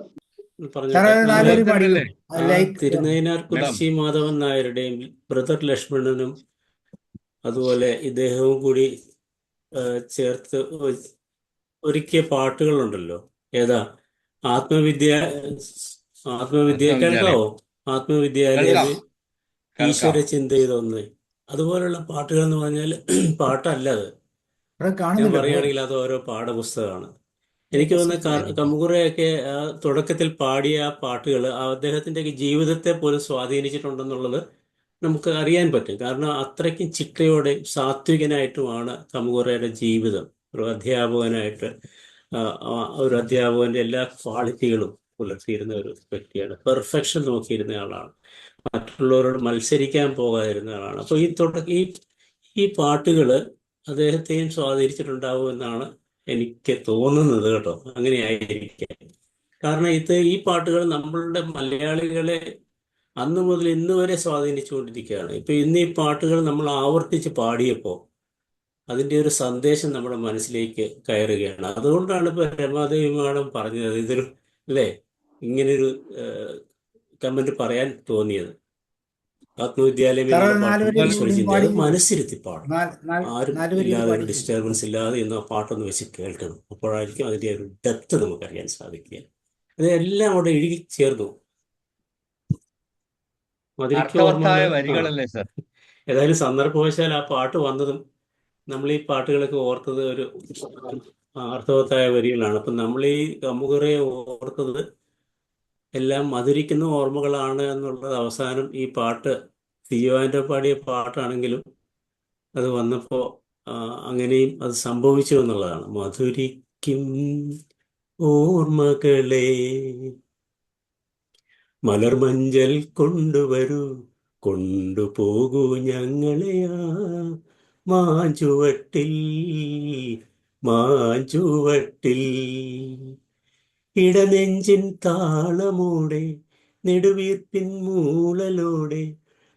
സാറേ പറഞ്ഞോട്ടെ. അത് നമ്മള് അതുപോലെ നാലുപേര് പാടിക്കൂ. തന്നെയല്ലേ ആ ലൈക്ക് തിരുനയിനാർ മേഡം. കുരിശി മാധവൻ നായരുടെയും ബ്രദർ ലക്ഷ്മണനും അതുപോലെ ഇദ്ദേഹവും കൂടി ചേർത്ത് ഒരുക്കിയ പാട്ടുകളുണ്ടല്ലോ. ഏതാ? ആത്മവിദ്യ ആത്മവിദ്യാലയം കേൾക്കാവോ? ആത്മവിദ്യാലയമേ, കേൾക്കാം കേൾക്കാം. ഈശ്വര ചിന്തയിലൊന്ന്. അതുപോലുള്ള പാട്ടുകൾ എന്ന് പറഞ്ഞാൽ പാട്ടല്ല അത്. ഇവിടെ ഞാൻ കാണുന്നില്ല ബ്രോ. പറയുകയാണെങ്കിൽ അത് ഓരോ പാഠപുസ്തകമാണ്. എനിക്ക് തോന്നുന്നു പ്രസന്റ് കമുകുറയൊക്കെ തുടക്കത്തിൽ പാടിയ ആ പാട്ടുകൾ അദ്ദേഹത്തിന്റെ ജീവിതത്തെ പോലും സ്വാധീനിച്ചിട്ടുണ്ടെന്നുള്ളത് നമുക്ക് അറിയാൻ പറ്റും. കാരണം അത്രയ്ക്കും ചിട്ടയോടെ സാത്വികനായിട്ടുമാണ് കമുകുറയുടെ ജീവിതം. ഒരു അധ്യാപകനായിട്ട് ഒരു അധ്യാപകന്റെ എല്ലാ ക്വാളിറ്റികളും പുലർത്തിയിരുന്ന ഒരു വ്യക്തിയാണ്. പെർഫെക്ഷൻ നോക്കിയിരുന്ന ആളാണ്. മറ്റുള്ളവരോട് മത്സരിക്കാൻ പോകാതിരുന്ന ആളാണ്. അപ്പോൾ ഈ പാട്ടുകൾ അദ്ദേഹത്തെയും സ്വാധീനിച്ചിട്ടുണ്ടാവും എന്നാണ് എനിക്ക് തോന്നുന്നത് കേട്ടോ. അങ്ങനെയായിരിക്കാം. കാരണം ഈ പാട്ടുകൾ നമ്മളുടെ മലയാളികളെ അന്ന് മുതൽ ഇന്ന് വരെ സ്വാധീനിച്ചുകൊണ്ടിരിക്കുകയാണ്. ഇപ്പൊ ഇന്ന് ഈ പാട്ടുകൾ നമ്മൾ ആവർത്തിച്ച് പാടിയപ്പോൾ അതിൻ്റെ ഒരു സന്ദേശം നമ്മുടെ മനസ്സിലേക്ക് കയറുകയാണ്. അതുകൊണ്ടാണ് ഇപ്പൊ രമാദേവി മാഡം പറഞ്ഞത് ഇതൊരു അല്ലേ ഇങ്ങനൊരു കമന്റ് പറയാൻ തോന്നിയത്. ആത്മവിദ്യാലയം സാറേ എന്നുള്ള അത് പാട്ടും നാലുപേര് അതുപോലെ ഈശ്വര കൂടി ചിന്ത അത് പാടിക്കൂ. മനസ്സിരുത്തി പാടണം. ആരും നാലുപേര് ഇത് ഇല്ലാതെ ഒരു പാടിക്കൂ. ഡിസ്റ്റർബൻസ് ഇല്ലാതെ ഇന്ന് ആ പാട്ടൊന്ന് വെച്ച് കേൾക്കണം. അപ്പോഴായിരിക്കും അതിൻ്റെ ഒരു ഡെപ്ത് നമുക്കറിയാൻ സാധിക്കുക. അതെല്ലാം അവിടെ ഇഴുകി ചേർന്നു. മധുരിക്ക് അർത്ഥവത്തായ ഓർമ്മയുണ്ട്. വരികളല്ലേ സർ? ഏതായാലും സന്ദർഭവശാൽ ആ പാട്ട് വന്നതും നമ്മൾ ഈ പാട്ടുകളൊക്കെ ഓർത്തത് ഒരു അർത്ഥവത്തായ വരികളാണ്. അപ്പം നമ്മൾ ഈ കമുകുറയെ ഓർത്തത് എല്ലാം മധുരിക്കുന്ന ഓർമ്മകളാണ് എന്നുള്ളത് അവസാനം ഈ പാട്ട് സിയോന്റെ പാടിയ പാട്ടാണെങ്കിലും അത് വന്നപ്പോ അങ്ങനെയും അത് സംഭവിച്ചു എന്നുള്ളതാണ്. മധുരിക്കും ഓർമ്മകളെ മലർമഞ്ചൽ കൊണ്ടുവരൂ, കൊണ്ടുപോകൂ ഞങ്ങളെയാ മാഞ്ചുവട്ടിൽ മാഞ്ചുവട്ടിൽ. ഇടനെഞ്ചിൻ താളമോടെ നെടുവീർപ്പിൻ മൂളലോടെ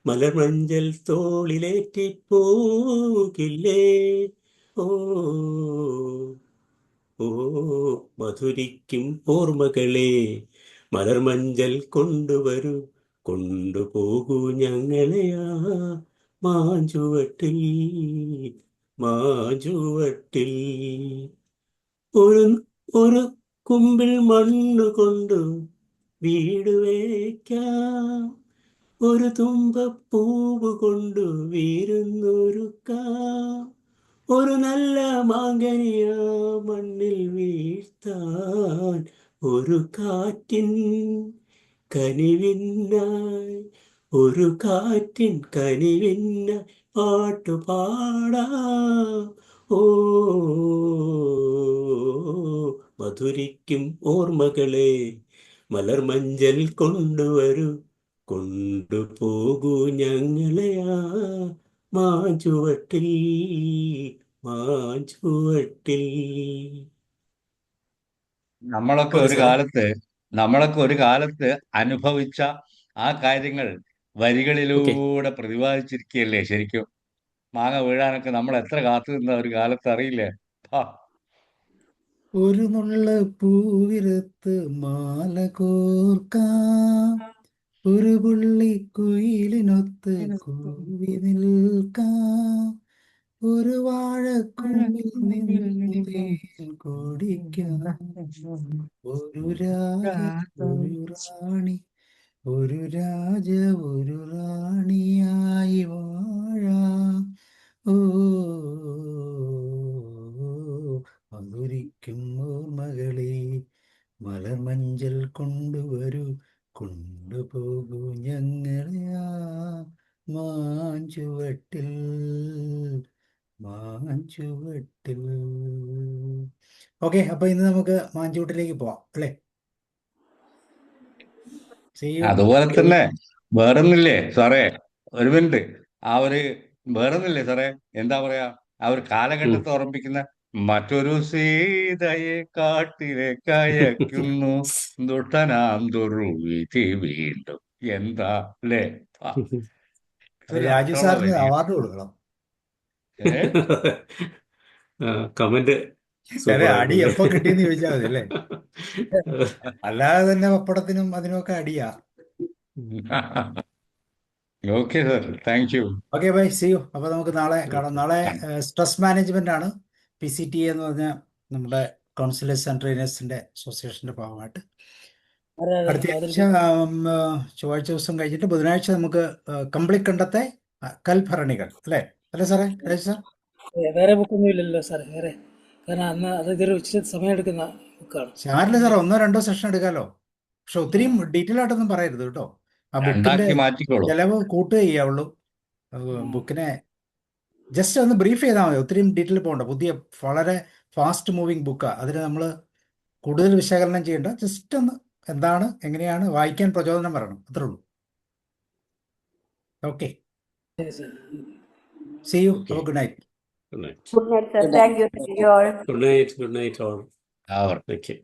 മലർമഞ്ചൽ തോളിലേറ്റി പോകില്ലേ. ഓ ഓ മധുരിക്കും ഓർമ്മകളെ മലർമഞ്ചൽ കൊണ്ടുവരൂ, കൊണ്ടുപോകൂ ഞങ്ങളെയാ മാഞ്ചുവട്ടിൽ മാഞ്ചുവട്ടിൽ. ഒരു ഒരു കുമ്പിൾ മണ്ണു കൊണ്ടു വീട് വയ്ക്കാം, ഒരു തുമ്പപ്പൂവ് കൊണ്ടു വീരുന്നൊരുക്കാം, ഒരു നല്ല മാങ്കനിയ മണ്ണിൽ വീഴ്ത്താൻ ഒരു കാറ്റിൻ കനിവിനായി, ഒരു കാറ്റിൻ കനിവിനായി പാട്ടുപാടാം. ഓ മധുരിക്കും ഓർമ്മകളെ മലർമഞ്ചൽ കൊണ്ടുവരൂ, കൊണ്ടുപോകൂ ഞങ്ങളെയാ മാഞ്ചുവട്ടിൽ മാഞ്ചുവട്ടിൽ. നമ്മളൊക്കെ ഓക്കെ ഒരു സാറേ. കാലത്ത് നമ്മളൊക്കെ ഒരു കാലത്ത് അനുഭവിച്ച ആ കാര്യങ്ങൾ ഓക്കെ. വരികളിലൂടെ പ്രതിപാദിച്ചിരിക്കുകയല്ലേ ശരിക്കും. മാങ്ങ വീഴാനൊക്കെ നമ്മൾ എത്ര കാത്തു നിന്ന ഒരു കാലത്ത് അറിയില്ലേ? ഹാ. ഒരു നുള്ള പൂവിരുത്ത് മാല കോർക്കാം, ഒരു പുള്ളി കുയിലിനൊത്ത് കൂവി നിൽക്കാം, ഒരു വാഴക്കൊമ്പിൽ നിന്ന് തേൻ കുടിക്കാം, ഒരു രാജ ഒരു റാണി, ഒരു രാജ ഒരു റാണിയായി വാഴാം. ഓ മധുരിക്കും ഓർമ്മകളെ മലർമഞ്ചൽ കൊണ്ടുവരൂ, കൊണ്ടുപോകൂ ഞങ്ങളെ ആ മാഞ്ചുവട്ടിൽ, മാഞ്ചുവട്ടിൽ. ഓക്കെ, അപ്പൊ ഇന്ന് നമുക്ക് മാഞ്ചുവട്ടിലേക്ക് പോവാം അല്ലേ? അതുപോലെ തന്നെ വേറൊന്നില്ലേ സാറേ, ഒരു മിനിറ്റ്. വേറൊന്നില്ലേ സാറേ, എന്താ പറയാ, ആ ഒരു കാലഘട്ടത്തെ ഓർമ്മിപ്പിക്കുന്ന മറ്റൊരു സീതയെ കാട്ടിലേക്ക് അയക്കുന്നു ദുഷ്ടനാന്തുറുവിധി വീണ്ടും. എന്താ അല്ലേ? രാജു സാറിന് അവാർഡ് കൊടുക്കണം. കമന്റ് അടി എപ്പോ കിട്ടിയെന്ന് ചോദിച്ചാൽ മതി അല്ലേ? അല്ലാതെ തന്നെ പപ്പടത്തിനും അതിനൊക്കെ അടിയാ. Okay sir, thank you. Okay bye, see you. അപ്പൊ നമുക്ക് നാളെ കാണാം. നാളെ സ്ട്രെസ് മാനേജ്മെന്റ് ആണ്, PCTA എന്ന് പറഞ്ഞ നമ്മുടെ കൗൺസിലേഴ്സ് ആൻഡ് ട്രെയിനേഴ്സിന്റെ അസോസിയേഷന്റെ ഭാഗമായിട്ട്. അടുത്ത ആഴ്ച ചൊവ്വാഴ്ച ദിവസം കഴിഞ്ഞിട്ട് ബുധനാഴ്ച നമുക്ക് കമ്പിളിക്കണ്ടത്തെ കൽഭരണികൾ അല്ലേ സാറേ? രാജു സാർ, വേറെ ബുക്കൊന്നും ഇല്ലല്ലോ സാറേ വേറെ, കാരണം അന്ന് അത് ഇതൊരു ഇച്ചിരി സമയം എടുക്കുന്ന ബുക്കാണ്. സാറില്ല സാർ, 1-2 സെഷൻ എടുക്കാലോ, പക്ഷെ ഒത്തിരി ഡീറ്റെയിൽ ആയിട്ടൊന്നും പറയരുത് കേട്ടോ. ആ ബുക്കിന്റെ ചെലവ് കൂട്ടുക ചെയ്യാവുള്ളൂ. ബുക്കിനെ ജസ്റ്റ് ഒന്ന് ബ്രീഫ് ചെയ്താൽ മതി, ഒത്തിരി ഡീറ്റെയിൽ പോകണ്ട. പുതിയ വളരെ ഫാസ്റ്റ് മൂവിങ് ബുക്കാണ്, അതിന് നമ്മൾ കൂടുതൽ വിശകലനം ചെയ്യേണ്ട. ജസ്റ്റ് ഒന്ന് എന്താണ്, എങ്ങനെയാണ് വായിക്കാൻ പ്രചോദനം വരണം, അത്രേ ഉള്ളൂ. Okay, see you. Good night. Good night, sir. Thank you all. Good night all. Our. Okay.